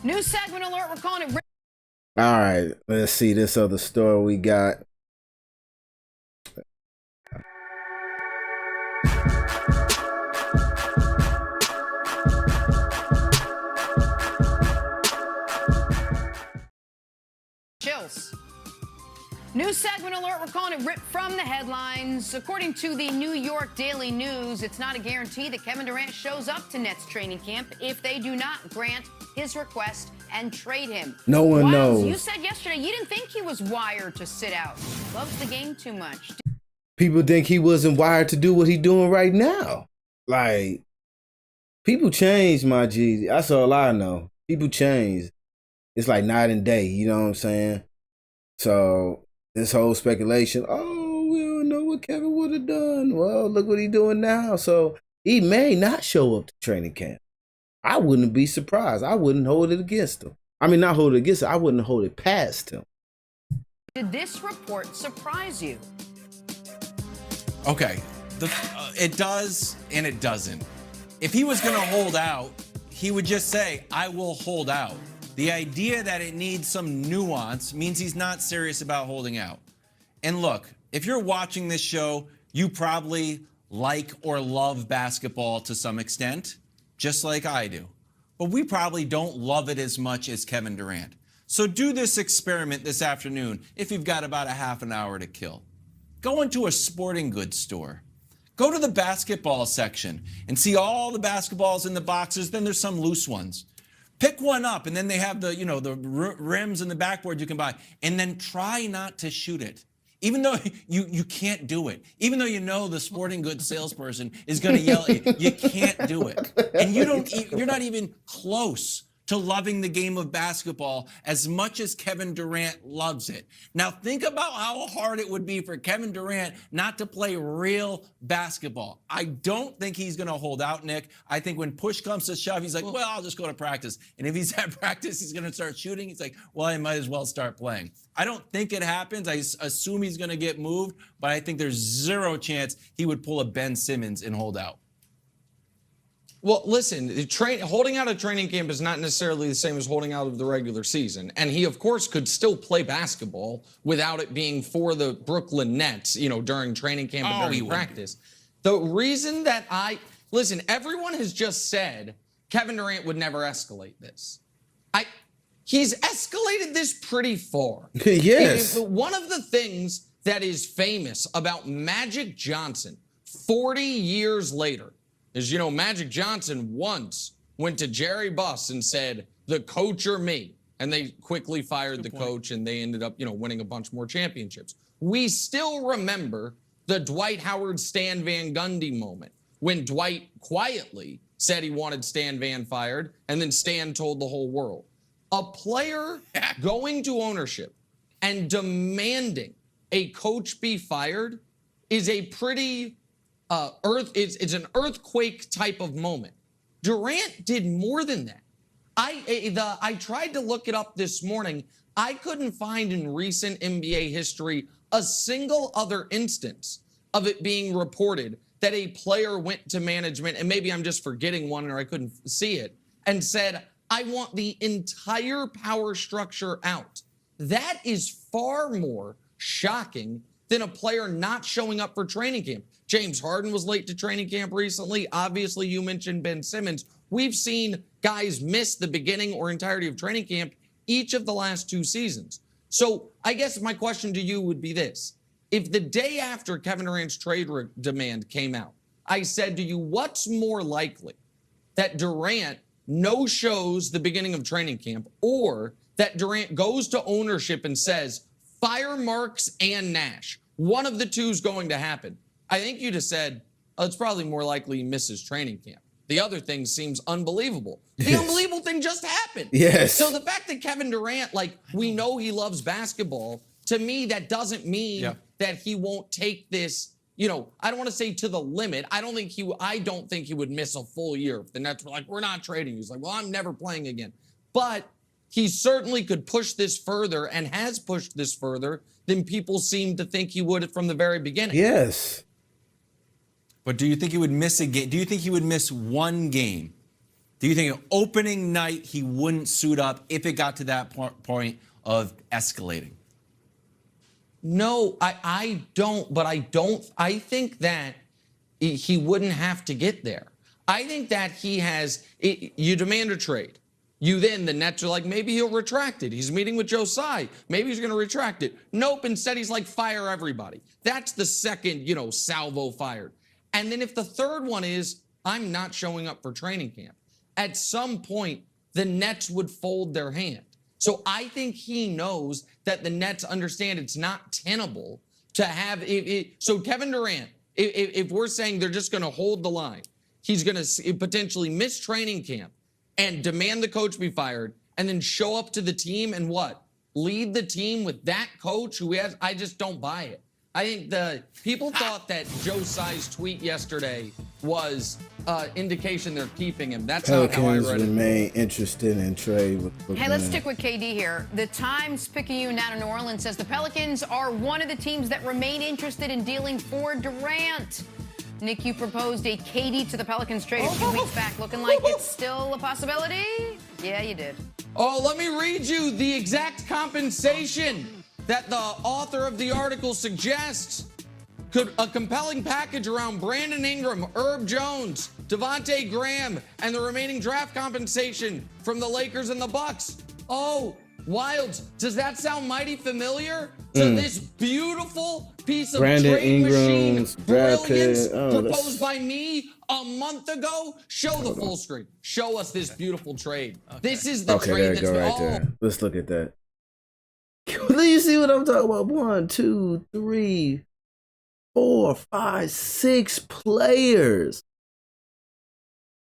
New segment alert. We're calling it. All right, let's see this other story we got. calling it ripped from the headlines. According to the New York Daily News, it's not a guarantee that Kevin Durant shows up to Nets training camp if they do not grant his request and trade him. No one Wiles, knows. you said yesterday you didn't think he was wired to sit out. Loves the game too much. People think he wasn't wired to do what he's doing right now. Like, people change, my G. That's all I know. People change. It's like night and day, you know what I'm saying? So this whole speculation, oh, we don't know what Kevin would have done. Well, look what he's doing now. So he may not show up to training camp. I wouldn't be surprised. I wouldn't hold it against him. I mean, not hold it against him. I wouldn't hold it past him. Did this report surprise you? Okay, it does and it doesn't. If he was going to hold out, he would just say, I will hold out. The idea that it needs some nuance means he's not serious about holding out. And look, if you're watching this show, you probably like or love basketball to some extent, just like I do. But we probably don't love it as much as Kevin Durant. So do this experiment this afternoon if you've got about a half an hour to kill. Go into a sporting goods store. Go to the basketball section and see all the basketballs in the boxes. Then there's some loose ones. Pick one up, and then they have the, the rims and the backboard you can buy. And then try not to shoot it. Even though you can't do it. Even though you know the sporting goods salesperson is going to yell at you. You can't do it. And you're not even close to loving the game of basketball as much as Kevin Durant loves it. Now think about how hard it would be for Kevin Durant not to play real basketball. I don't think he's going to hold out, Nick. I think when push comes to shove, he's like, well, I'll just go to practice. And if he's at practice, he's going to start shooting. He's like, well, I might as well start playing. I don't think it happens. I assume he's going to get moved, but I think there's zero chance he would pull a Ben Simmons and hold out. Well, listen, holding out of training camp is not necessarily the same as holding out of the regular season. And he, of course, could still play basketball without it being for the Brooklyn Nets, during training camp and during practice. The reason that listen, everyone has just said Kevin Durant would never escalate this. He's escalated this pretty far. Yes. One of the things that is famous about Magic Johnson 40 years later is, Magic Johnson once went to Jerry Buss and said, the coach or me. And they quickly fired the coach and they ended up, winning a bunch more championships. We still remember the Dwight Howard, Stan Van Gundy moment when Dwight quietly said he wanted Stan Van fired and then Stan told the whole world. A player going to ownership and demanding a coach be fired is a pretty it's an earthquake type of moment. Durant did more than that. I tried to look it up this morning. I couldn't find in recent NBA history a single other instance of it being reported that a player went to management, and maybe I'm just forgetting one or I couldn't see it, and said, I want the entire power structure out. That is far more shocking than a player not showing up for training camp. James Harden was late to training camp recently. Obviously, you mentioned Ben Simmons. We've seen guys miss the beginning or entirety of training camp each of the last 2 seasons. So I guess my question to you would be this. If the day after Kevin Durant's trade demand came out, I said to you, what's more likely? That Durant no-shows the beginning of training camp, or that Durant goes to ownership and says, fire Marks and Nash. One of the two is going to happen. I think you just said, it's probably more likely he misses training camp. The other thing seems unbelievable. The unbelievable thing just happened. Yes. So the fact that Kevin Durant, we know he loves basketball, to me, that doesn't mean that he won't take this, I don't want to say to the limit. I don't think he would miss a full year. If the Nets were like, we're not trading you. He's like, well, I'm never playing again. But he certainly could push this further and has pushed this further than people seem to think he would from the very beginning. Yes. But do you think he would miss a game? Do you think he would miss one game? Do you think opening night he wouldn't suit up if it got to that point of escalating? No, I don't. But I think that he wouldn't have to get there. I think that you demand a trade. The Nets are like, maybe he'll retract it. He's meeting with Joe Tsai. Maybe he's going to retract it. Nope. Instead, he's like, fire everybody. That's the second, salvo fired. And then if the third one is, I'm not showing up for training camp, at some point, the Nets would fold their hand. So I think he knows that the Nets understand it's not tenable to have it. So Kevin Durant, if we're saying they're just going to hold the line, he's going to potentially miss training camp and demand the coach be fired, and then show up to the team and what? Lead the team with that coach who has, I just don't buy it. I think the people thought that Joe Tsai's tweet yesterday was indication they're keeping him. That's not how I Pelicans read it. remain interested in trade with Brooklyn. Hey, let's stick with KD here. The Times Picayune out of New Orleans says the Pelicans are one of the teams that remain interested in dealing for Durant. Nick, you proposed a KD to the Pelicans trade a few weeks back, looking like it's still a possibility? Yeah, you did. Oh, let me read you the exact compensation that the author of the article suggests. Could a compelling package around Brandon Ingram, Herb Jones, Devontae Graham, and the remaining draft compensation from the Lakers and the Bucks. Oh, Wilds, does that sound mighty familiar to this beautiful piece of Brandon trade machine Ingram's Brad brilliance Pitt. Oh, proposed by me a month ago? Show the full screen. Show us this beautiful trade. This is the Okay, trade there you that's go right there. Let's look at that. Do you see what I'm talking about? 1, 2, 3, 4, 5, 6 players.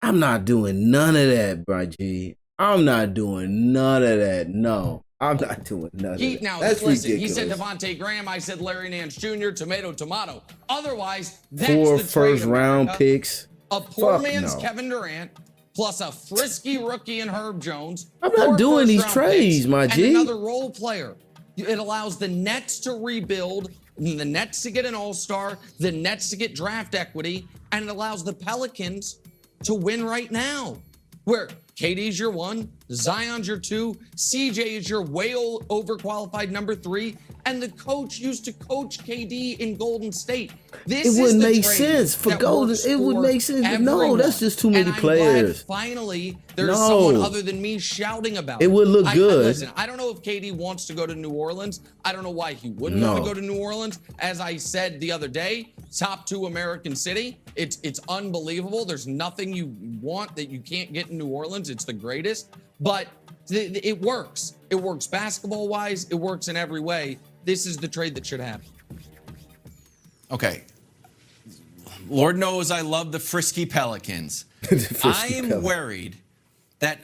I'm not doing none of that, bro, G. I'm not doing none of that. No, I'm not doing none of that. Now, That's listen, ridiculous. he said Devontae Graham. I said Larry Nance Jr., tomato. Otherwise, that's 4 the trade, first-round America. picks. A poor Fuck man's no. Kevin Durant, plus a frisky rookie in Herb Jones. I'm not 4 doing these first-round trades, picks, my and G. another role player. It allows the Nets to rebuild, the Nets to get an all-star, the Nets to get draft equity, and it allows the Pelicans to win right now. Where KD's your 1, Zion's your 2, CJ is your way overqualified number 3, and the coach used to coach KD in Golden State. This It wouldn't is the make trade sense for that Golden. works It would for make sense. But no, everyone. that's just too many And I'm players. glad finally, there's No. someone other than me shouting about it. It would look good. Listen, I don't know if KD wants to go to New Orleans. I don't know why he wouldn't No. want to go to New Orleans. As I said the other day, top 2 American city. It's unbelievable. There's nothing you want that you can't get in New Orleans. It's the greatest. But it works. It works basketball-wise. It works in every way. This is the trade that should happen. Okay. Lord knows I love the frisky Pelicans. I am worried that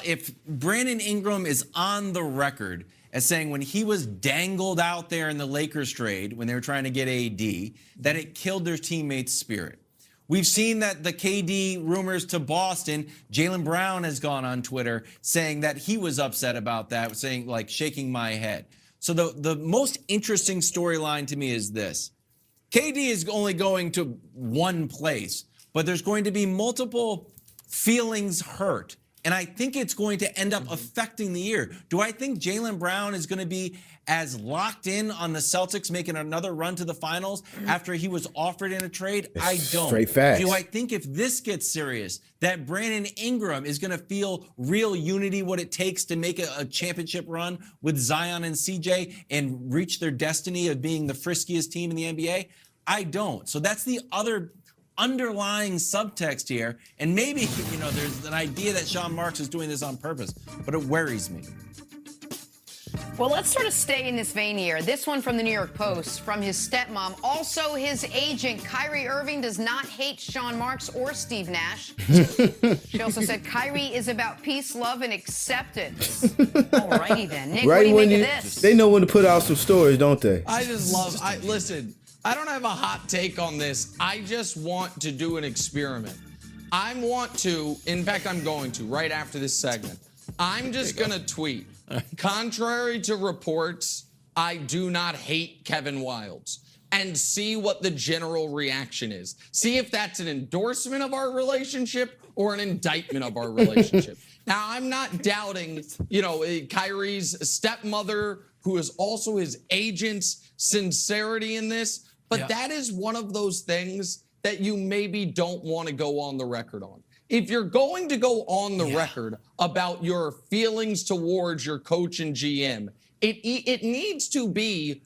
if Brandon Ingram is on the record as saying when he was dangled out there in the Lakers trade when they were trying to get AD, that it killed their teammates' spirit. We've seen that the KD rumors to Boston, Jaylen Brown has gone on Twitter saying that he was upset about that, saying like shaking my head. So the most interesting storyline to me is this. KD is only going to one place, but there's going to be multiple feelings hurt. And I think it's going to end up affecting the year. Do I think Jaylen Brown is going to be as locked in on the Celtics making another run to the finals after he was offered in a trade? I don't. Straight facts. Do I think if this gets serious, that Brandon Ingram is going to feel real unity, what it takes to make a championship run with Zion and CJ and reach their destiny of being the friskiest team in the NBA? I don't. So that's the other underlying subtext here. And maybe, there's an idea that Sean Marks is doing this on purpose, but it worries me. Well, let's sort of stay in this vein here. This one from the New York Post, from his stepmom, also his agent. Kyrie Irving does not hate Sean Marks or Steve Nash. She also said Kyrie is about peace, love, and acceptance. Alrighty then. Nick, what do you make of this? They know when to put out some stories, don't they? I just love, listen, I don't have a hot take on this. I just want to do an experiment. I'm going to, right after this segment, I'm just going to tweet. Contrary to reports, I do not hate Kevin Wildes, and see what the general reaction is. See if that's an endorsement of our relationship or an indictment of our relationship. Now, I'm not doubting, Kyrie's stepmother, who is also his agent's sincerity in this, but that is one of those things that you maybe don't want to go on the record on. if you're going to go on the record about your feelings towards your coach and GM, it needs to be,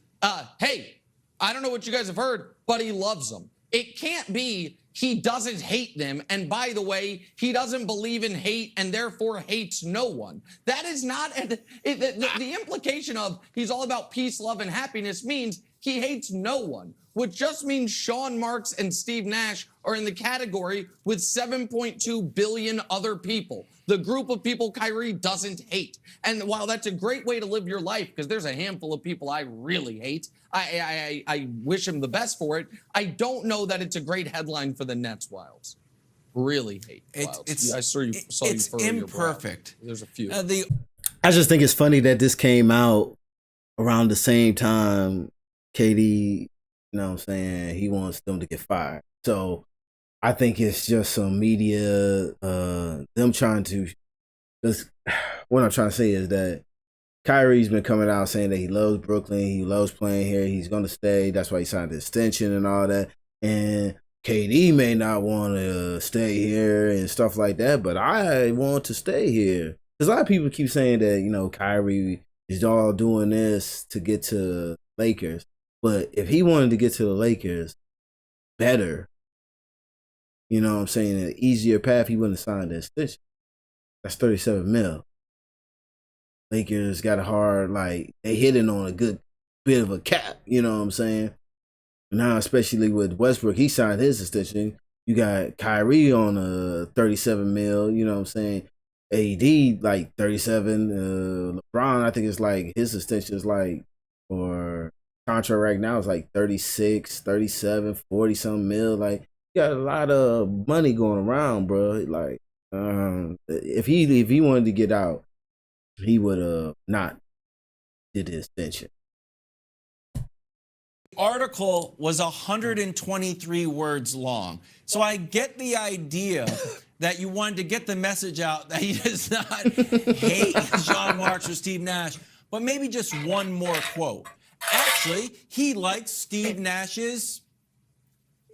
hey, I don't know what you guys have heard, but he loves them. It can't be he doesn't hate them, and by the way, he doesn't believe in hate and therefore hates no one. That is not, the implication of he's all about peace, love, and happiness means he hates no one, which just means Sean Marks and Steve Nash are in the category with 7.2 billion other people, the group of people Kyrie doesn't hate. And while that's a great way to live your life, because there's a handful of people I really hate, I wish him the best for it, I don't know that it's a great headline for the Nets Wilds. Really hate Wilds. I saw you it's furrow your brow. imperfect. There's a few. I just think it's funny that this came out around the same time KD, you know what I'm saying, he wants them to get fired. So I think it's just some media, them trying to, what I'm trying to say is that Kyrie's been coming out saying that he loves Brooklyn, he loves playing here, he's going to stay, that's why he signed the extension and all that. And KD may not want to stay here and stuff like that, but I want to stay here. Because a lot of people keep saying that, you know, Kyrie is all doing this to get to Lakers. But if he wanted to get to the Lakers better, you know what I'm saying, an easier path, he wouldn't have signed the extension. That's 37 mil. Lakers got a hard, like, they hitting on a good bit of a cap, you know what I'm saying? Now, especially with Westbrook, he signed his extension. You got Kyrie on a 37 mil, you know what I'm saying? AD, like 37. LeBron, I think it's like, his extension is like, or contract right now is like 36, 37, 40 something mil. Like, you got a lot of money going around, bro. Like, if he wanted to get out, he would have not did the extension. Article was 123 words long. So I get the idea that you wanted to get the message out that he does not hate Sean Marks or Steve Nash, but maybe just one more quote. Actually, he likes Steve Nash's,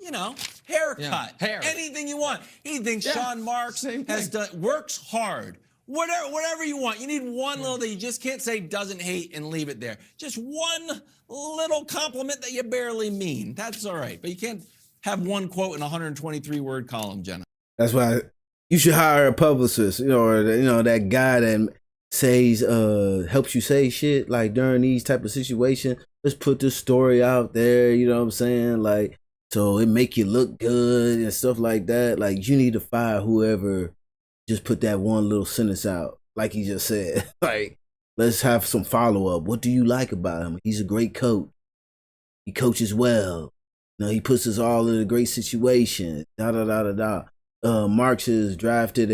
you know, haircut. Hair. Anything you want. He thinks Sean Marks has done, works hard. Whatever you want. You need one little that you just can't say doesn't hate and leave it there. Just one little compliment that you barely mean. That's all right. But you can't have one quote in a 123-word column, Jenna. That's why you should hire a publicist, you know, or that guy that says helps you say shit like during these type of situations. Let's put this story out there, you know what I'm saying? Like, so it make you look good and stuff like that. Like, you need to fire whoever just put that one little sentence out, like he just said. Like, let's have some follow-up. What do you like about him? He's a great coach. He coaches well. You know, he puts us all in a great situation. Marks is drafted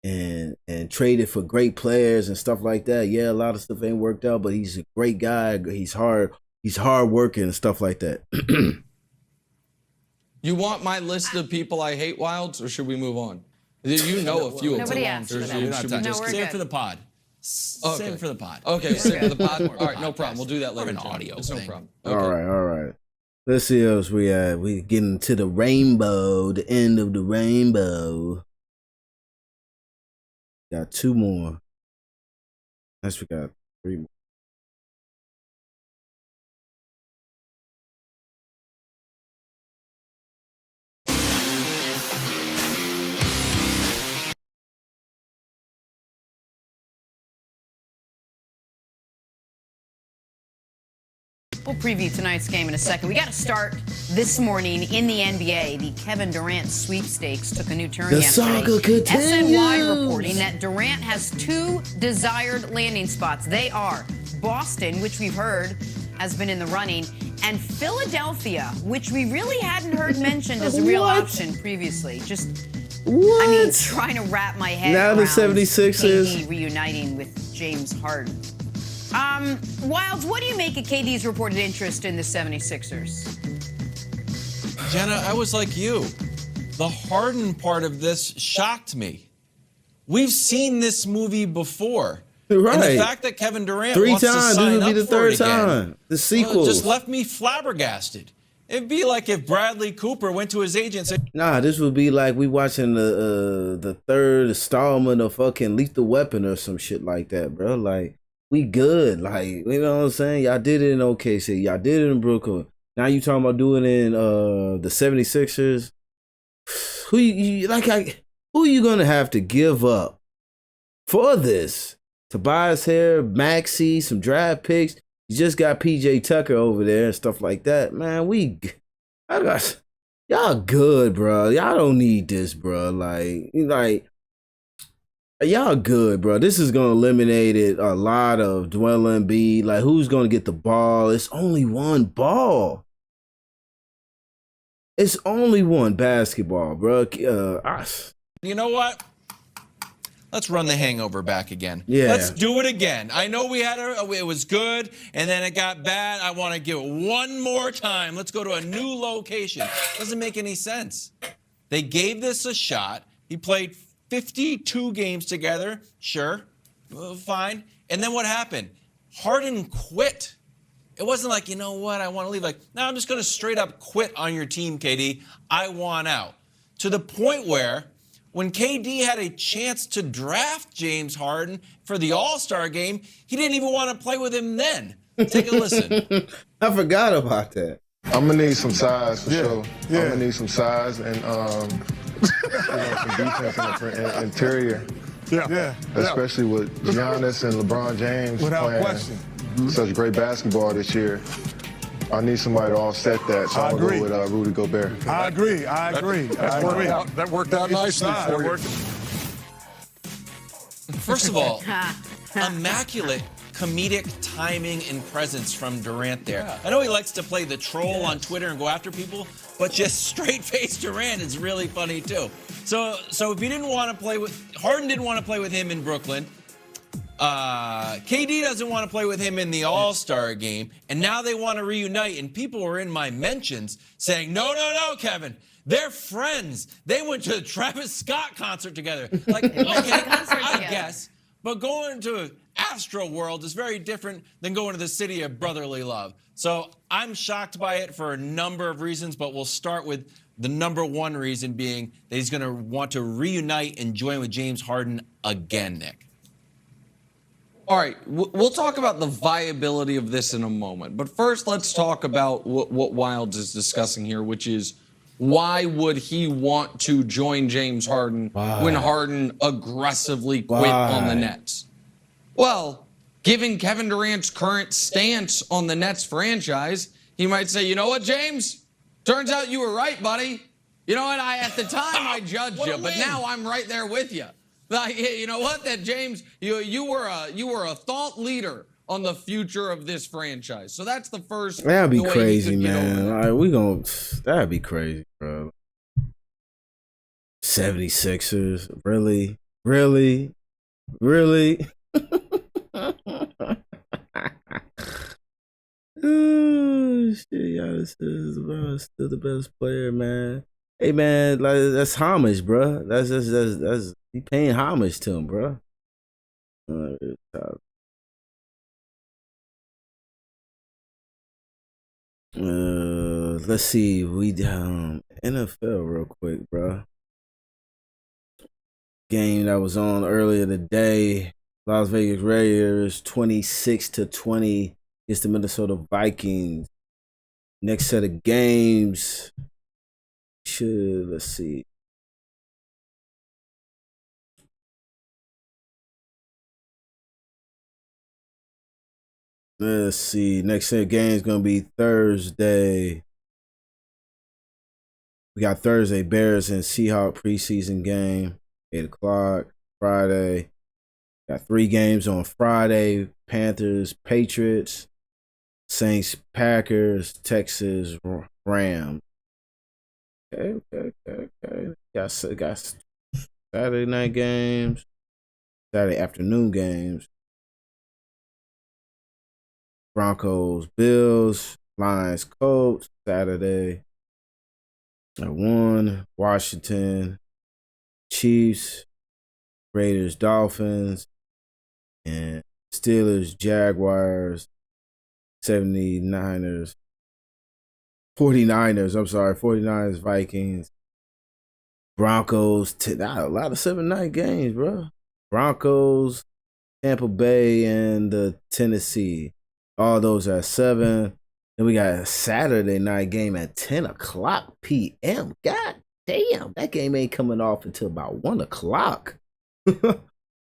and traded for great players and stuff like that. Yeah, a lot of stuff ain't worked out, but he's a great guy. He's hard working and stuff like that. You want my list of people I hate, Wilds, or should we move on? You know a few of them. Nobody asked for that. No, we're Save it good. for the pod. Okay. Save it for the pod. Okay, save it for the pod. All right, no problem. We'll do that later. An audio It's no thing. problem. All right. Let's see what else we at. We getting to the rainbow, the end of the rainbow. Got two more. Next we got three more. We'll preview tonight's game in a second. We got to start this morning in the NBA. The Kevin Durant sweepstakes took a new turn yesterday. Saga continues. SNY reporting that Durant has two desired landing spots. They are Boston, which we've heard has been in the running, and Philadelphia, which we really hadn't heard mentioned as a real option previously. I mean, trying to wrap my head Now around the 76ers KD reuniting with James Harden. Wilds, what do you make of KD's reported interest in the 76ers? Jenna, I was like you. The Harden part of this shocked me. We've seen this movie before. Right. And the fact that Kevin Durant Three wants to times, sign this will be up the for it third again, time. The sequel just left me flabbergasted. It'd be like if Bradley Cooper went to his agent and said, Nah, this would be like we watching the third installment of fucking Lethal Weapon or some shit like that, bro. Like, we good. Like, you know what I'm saying? Y'all did it in OKC. Y'all did it in Brooklyn. Now you talking about doing it in the 76ers. Who you gonna have to give up for this? Tobias Harris, Maxey, some draft picks. You just got PJ Tucker over there and stuff like that. Man, y'all good, bro. Y'all don't need this, bro. Like y'all good, bro. This is gonna eliminate a lot of Dwell Embiid. Like, who's gonna get the ball? It's only one ball. It's only one basketball, bro. you know what? Let's run the hangover back again. Yeah. Let's do it again. I know we had it was good, and then it got bad. I want to give it one more time. Let's go to a new location. Doesn't make any sense. They gave this a shot. He played 52 games together. Sure. Fine. And then what happened? Harden quit. It wasn't like, you know what, I want to leave. Like, no, I'm just going to straight up quit on your team, KD. I want out. To the point where when KD had a chance to draft James Harden for the All-Star game, he didn't even want to play with him then. Take a listen. I forgot about that. I'm going to need some size for sure. Yeah. I'm going to need some size and some defense in the interior. Yeah. Especially with Giannis and LeBron James playing such great basketball this year. I need somebody to offset that, so I'll go with Rudy Gobert. I agree. That worked out nicely for you. First of all, immaculate comedic timing and presence from Durant there. Yeah. I know he likes to play the troll on Twitter and go after people, but just straight-faced Durant is really funny too. So if he didn't want to play with Harden, didn't want to play with him in Brooklyn. KD doesn't want to play with him in the All-Star game, and now they want to reunite. And people were in my mentions saying, "No, Kevin, they're friends. They went to the Travis Scott concert together." Like, okay, I guess, but going to Astro World is very different than going to the city of brotherly love. So I'm shocked by it for a number of reasons, but we'll start with the number one reason being that he's going to want to reunite and join with James Harden again, Nick. All right, we'll talk about the viability of this in a moment. But first, let's talk about what Wildes is discussing here, which is why would he want to join James Harden when Harden aggressively quit on the Nets? Well, given Kevin Durant's current stance on the Nets franchise, he might say, you know what, James? Turns out you were right, buddy. You know what? At the time, I judged you, but now I'm right there with you. Like, you know what? That James, you were a thought leader on the future of this franchise. So that's the first. That'd be crazy, man. Like, that'd be crazy, bro. 76ers, really? Oh shit, Giannis is still the best player, man. Hey man, like, that's homage, bro. That's he paying homage to him, bro. Let's see. We NFL real quick, bro. Game that was on earlier today. Las Vegas Raiders 26-20 against the Minnesota Vikings. Next set of games. Let's see. Next set of games gonna be Thursday. We got Thursday Bears and Seahawks preseason game, 8 o'clock. Friday. Got 3 games on Friday. Panthers, Patriots, Saints, Packers, Texas, Rams. Okay. Got Saturday night games, Saturday afternoon games. Broncos, Bills, Lions, Colts, Saturday at 1. Washington, Chiefs, Raiders, Dolphins, and Steelers, Jaguars, 79ers, 49ers. I'm sorry, 49ers, Vikings, Broncos. A lot of 7-night games, bro. Broncos, Tampa Bay, and Tennessee. All those are 7. Then we got a Saturday night game at 10 o'clock p.m. God damn, that game ain't coming off until about 1 o'clock.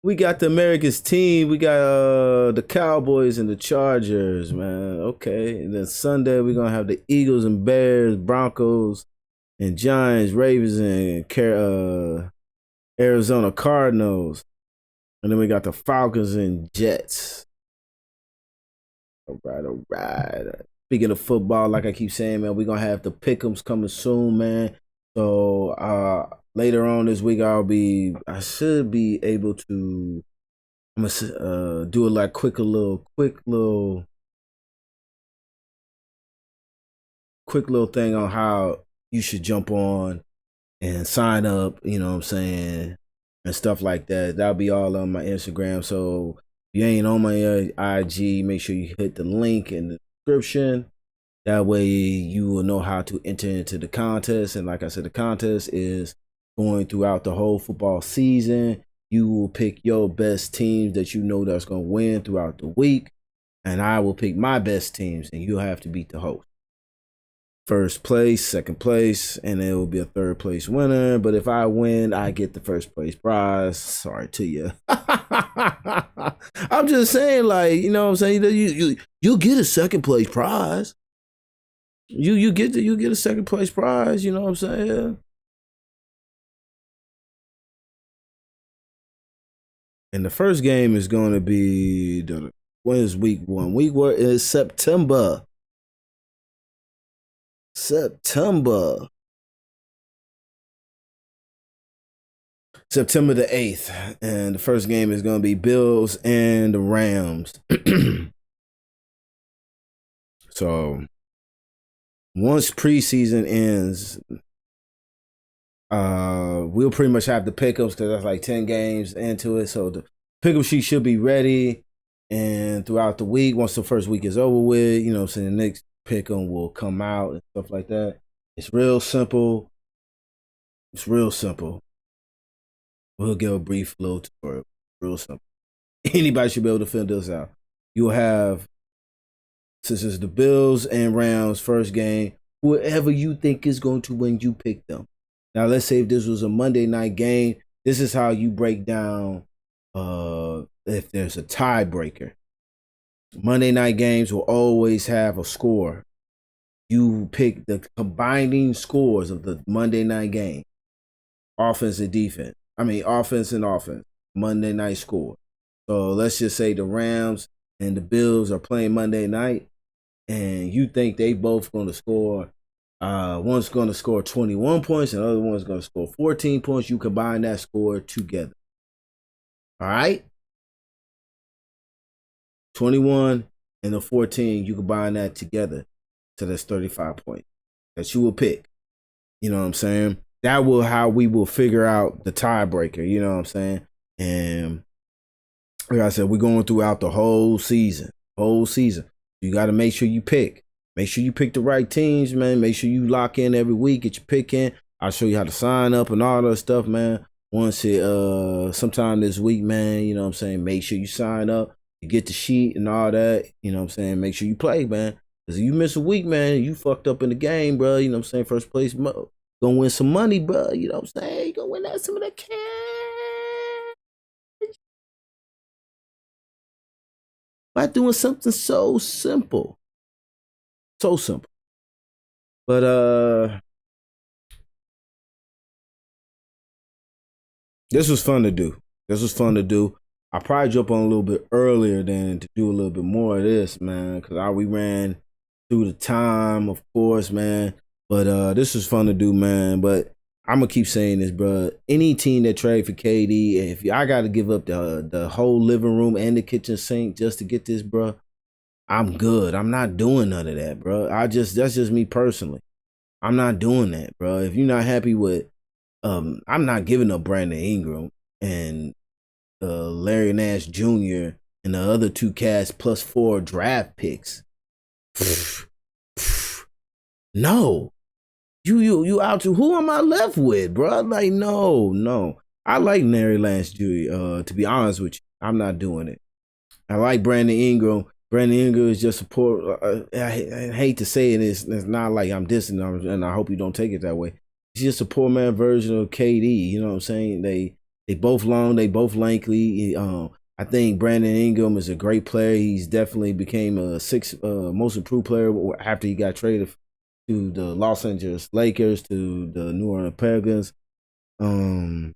We got the America's team. We got the Cowboys and the Chargers, man. Okay. And then Sunday, we're going to have the Eagles and Bears, Broncos and Giants, Ravens and Arizona Cardinals. And then we got the Falcons and Jets. All right. Speaking of football, like I keep saying, man, we're going to have the pick'ems coming soon, man. So later on this week, I should be able to, I'm gonna do a like quick little thing on how you should jump on and sign up, you know what I'm saying, and stuff like that. That'll be all on my Instagram. So if you ain't on my IG, make sure you hit the link in the description. That way you will know how to enter into the contest. And like I said, the contest is going throughout the whole football season. You will pick your best teams that you know that's going to win throughout the week. And I will pick my best teams, and you'll have to beat the host. First place, second place, and it will be a third place winner. But if I win, I get the first place prize. Sorry to you. I'm just saying, like, you know what I'm saying? You'll get a second place prize. You get a second place prize, you know what I'm saying? And the first game is going to be when is week 1? Week 1 is September. September the 8th. And the first game is going to be Bills and the Rams. So once preseason ends, we'll pretty much have the pickups because that's like 10 games into it. So the pickup sheet should be ready. And throughout the week, once the first week is over with, you know what I'm saying, the next pick'em will come out and stuff like that. It's real simple. We'll give a brief little tutorial. Real simple. Anybody should be able to fill this out. You'll have, since it's the Bills and Rams first game, whoever you think is going to win, you pick them. Now, let's say if this was a Monday night game, this is how you break down if there's a tiebreaker. Monday night games will always have a score. You pick the combining scores of the Monday night game. Offense and defense. Offense and offense. Monday night score. So let's just say the Rams and the Bills are playing Monday night, and you think they both going to score. One's going to score 21 points, and the other one's going to score 14 points. You combine that score together. All right? 21 and the 14, you combine that together. So that's 35 points that you will pick. You know what I'm saying? That will how we will figure out the tiebreaker. You know what I'm saying? And like I said, we're going throughout the whole season. You got to make sure you pick. Make sure you pick the right teams, man. Make sure you lock in every week, get your pick in. I'll show you how to sign up and all that stuff, man. Once sometime this week, man, you know what I'm saying? Make sure you sign up. You get the sheet and all that. You know what I'm saying? Make sure you play, man. Because if you miss a week, man, you fucked up in the game, bro. You know what I'm saying? First place, gonna win some money, bro. You know what I'm saying? You gonna win some of that cash. By doing something so simple. So simple. But this was fun to do. I'll probably jump on a little bit earlier than to do a little bit more of this, man, because we ran through the time, of course, man. But this was fun to do, man. But I'm going to keep saying this, bro. Any team that trade for KD, if I got to give up the whole living room and the kitchen sink just to get this, bro, I'm good. I'm not doing none of that, bro. That's just me personally. I'm not doing that, bro. If you're not happy with, I'm not giving up Brandon Ingram and Larry Nash Jr. and the other two cats plus 4 draft picks. No. You out to who am I left with, bro? Like, no. I like Nary Lance Jr. To be honest with you, I'm not doing it. I like Brandon Ingram. Brandon Ingram is just support. I hate to say it, it's not like I'm dissing him, and I hope you don't take it that way. He's just a poor man version of KD. You know what I'm saying? They both long, they both lanky. I think Brandon Ingram is a great player. He's definitely became a sixth most improved player after he got traded to the Los Angeles Lakers, to the New Orleans Pelicans. I'm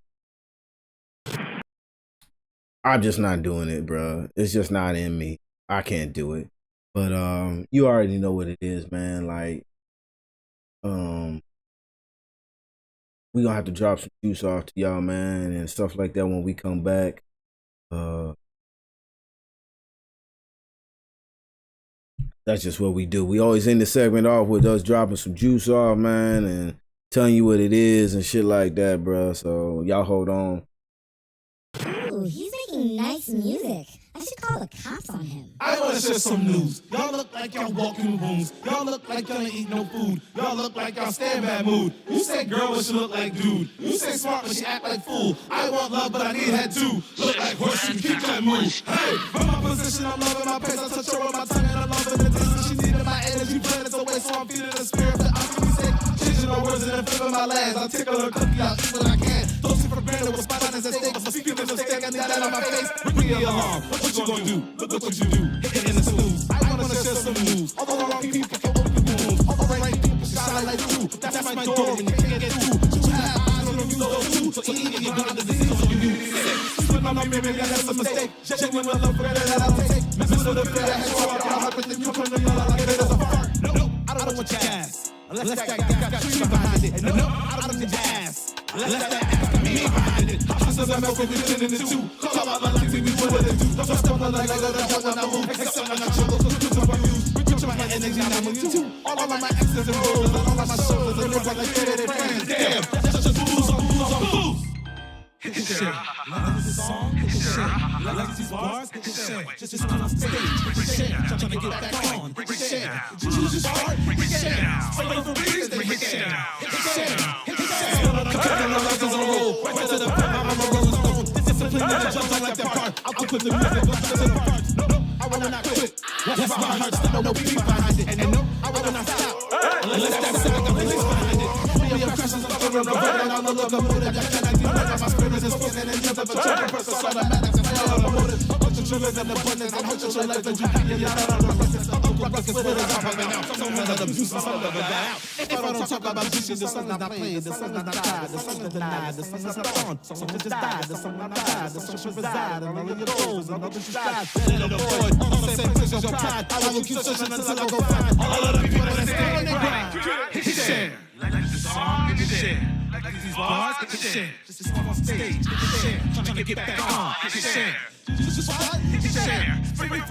just not doing it, bro. It's just not in me. I can't do it. But you already know what it is, man. Like, we gonna have to drop some juice off to y'all, man, and stuff like that when we come back. That's just what we do. We always end the segment off with us dropping some juice off, man, and telling you what it is and shit like that, bro. So y'all hold on. Ooh, he's making nice music. I should call the cops on him. I want to share some news. Y'all look like y'all walking rooms. Y'all look like y'all ain't eat no food. Y'all look like y'all stay in bad mood. You say girl, but she look like dude. You say smart, but she act like fool. I want love, but I need head too. Look like horse, you keep that move. Hey, from my position, I'm loving my pace. I touch her with my tongue and I'm loving the distance. She needed my energy, but it's away, so I'm feeding the spirit that I'm to say. Changing my words and flipping my lands. I tickle her cookie, I'll eat what I can. Don't see for granted with spot on his stake. But speaking of mistake, I need that on my face. Bring me along. What you gonna do? Look what you do. Hitting the snooze. I wanna share some news. All the wrong people can open the wounds. All the right people can shine like you. That's my door and you can't get through. You have eyes on you know too. So eat and you got the disease on you. When I'm mirror, I have some mistake. Genuine love for that I'll take. Miss with the fear that has so I can't help it. Then you come to me like it is a fart. No, I don't want your ass. Unless that guy got trees behind it. No, I don't need your ass. Unless that ass got me behind it. Options are milk, we turn into two. Call out my life, we what it do. Don't step on like I go to when I move. Except when I trouble, cause I'm used. Reach my energy, I'm in too. All of my exes and rollers, all of my shoulders, and look like they friends. Damn, that's just booze on booze on booze. Hit the shit. Like this song, hit the shit. Like these bars, hit the shit. Just come on stage, hit the shit. Trying to get back on, hit the shit. Just start, hit the shit. Fighting for reasons, they hit the shit. Hit the shit, hit the shit. Cooking the legends on the roll, right to the pit, I'm a rolling stone. Discipline never jumps like that part. I'll put the music up to the part. No, I wanna not quit. That's my heart, still no beat behind it. And no, I wanna not stop. Unless that sound got release behind it. Free of questions, I'm over the road, and I'm the locomotive. I cannot do that, my spirit is spinning and nothing but jumping purpose, automatics, and all the motive. Bunch of drillers and abundance, and hunch your life that you can get out of the ruckus. Ruckus with it, I'm popping out. Some of the juice is all of that out. If I don't talk about juice, the song is not playing, the song is not died, the song is denied, the song is not on, the song just died, the song not died, the song should reside, and all of your goals, and all that you strive, and avoid, all the same things as your pride. I will keep searching until I go find all of the people that stand on their grind. Hit the share. Like the song, hit the share. Like these bars, hit the share. Just come on stage, hit the share. Trying to get back on, hit the share. Just what? Hit the share.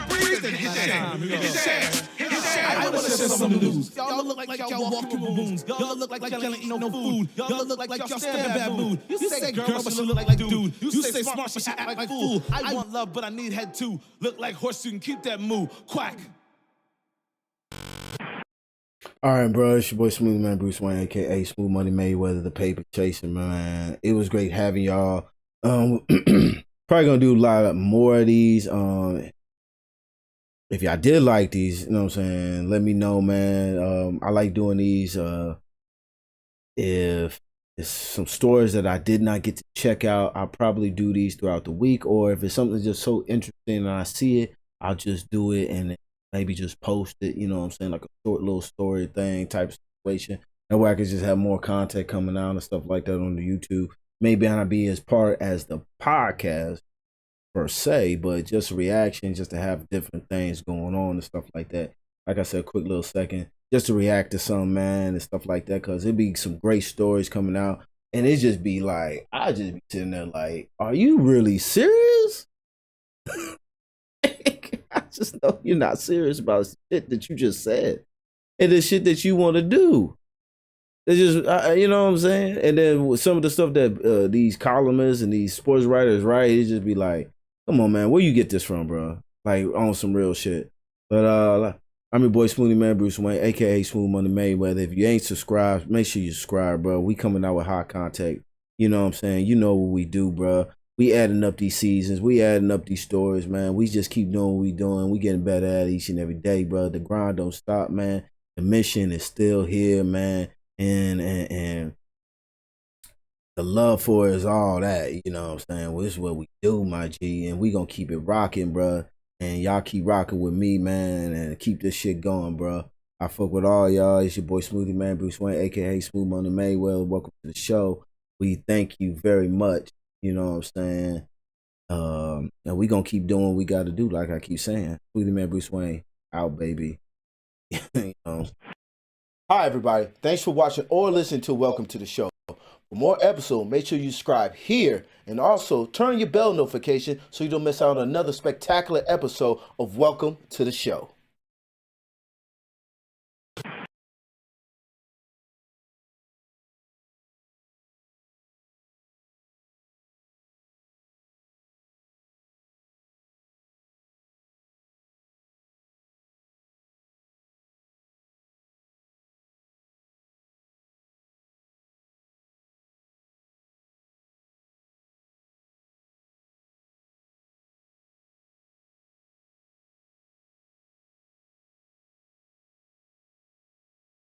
Breathe, then hit the share. Hit the share. Hit the share. I wanna share some news. Y'all look like y'all walking rooms. Y'all look like y'all ain't eat no food. Y'all look like y'all stay in bad mood. You say girl, but she look like dude. You say smart, but she act like fool. I want love, but I need head too. Look like horse, you can keep that move. Quack. All right, bro. It's your boy Smuvie Mane Bruce Wayne, aka Smooth Money Mayweather, the paper chaser, man. It was great having y'all. Probably gonna do a lot more of these. If y'all did like these, you know what I'm saying, let me know, man. I like doing these. If it's some stories that I did not get to check out, I'll probably do these throughout the week. Or if it's something just so interesting and I see it, I'll just do it and maybe just post it, you know what I'm saying, like a short little story thing type of situation. That way I could just have more content coming out and stuff like that on the YouTube. Maybe not be as part as the podcast per se, but just reaction, just to have different things going on and stuff like that. Like I said, a quick little second, just to react to some, man, and stuff like that, because it'd be some great stories coming out. And it just be like, I just be sitting there like, are you really serious? I just know you're not serious about shit that you just said and the shit that you want to do. It's just, you know what I'm saying? And then with some of the stuff that these columnists and these sports writers write, it just be like, come on, man, where you get this from, bro? Like, on some real shit. But I'm your boy Smuvie Mane Bruce Wayne, aka Smooth Money Mayweather. If you ain't subscribed, make sure you subscribe, bro. We coming out with hot content. You know what I'm saying? You know what we do, bro. We adding up these seasons. We adding up these stories, man. We just keep doing what we doing. We getting better at it each and every day, bro. The grind don't stop, man. The mission is still here, man. And the love for it is all that. You know what I'm saying? Well, this is what we do, my G. And we gonna keep it rocking, bro. And y'all keep rocking with me, man, and keep this shit going, bro. I fuck with all y'all. It's your boy Smuvie Mane Bruce Wayne, aka Smooth Money Mayweather. Welcome to the show. We thank you very much. You know what I'm saying? And we gonna keep doing what we gotta do, like I keep saying. Smuvie Mane Bruce Wayne, out, baby. You know. Hi, everybody. Thanks for watching or listening to Welcome to the Show. For more episodes, make sure you subscribe here and also turn your bell notification so you don't miss out on another spectacular episode of Welcome to the Show.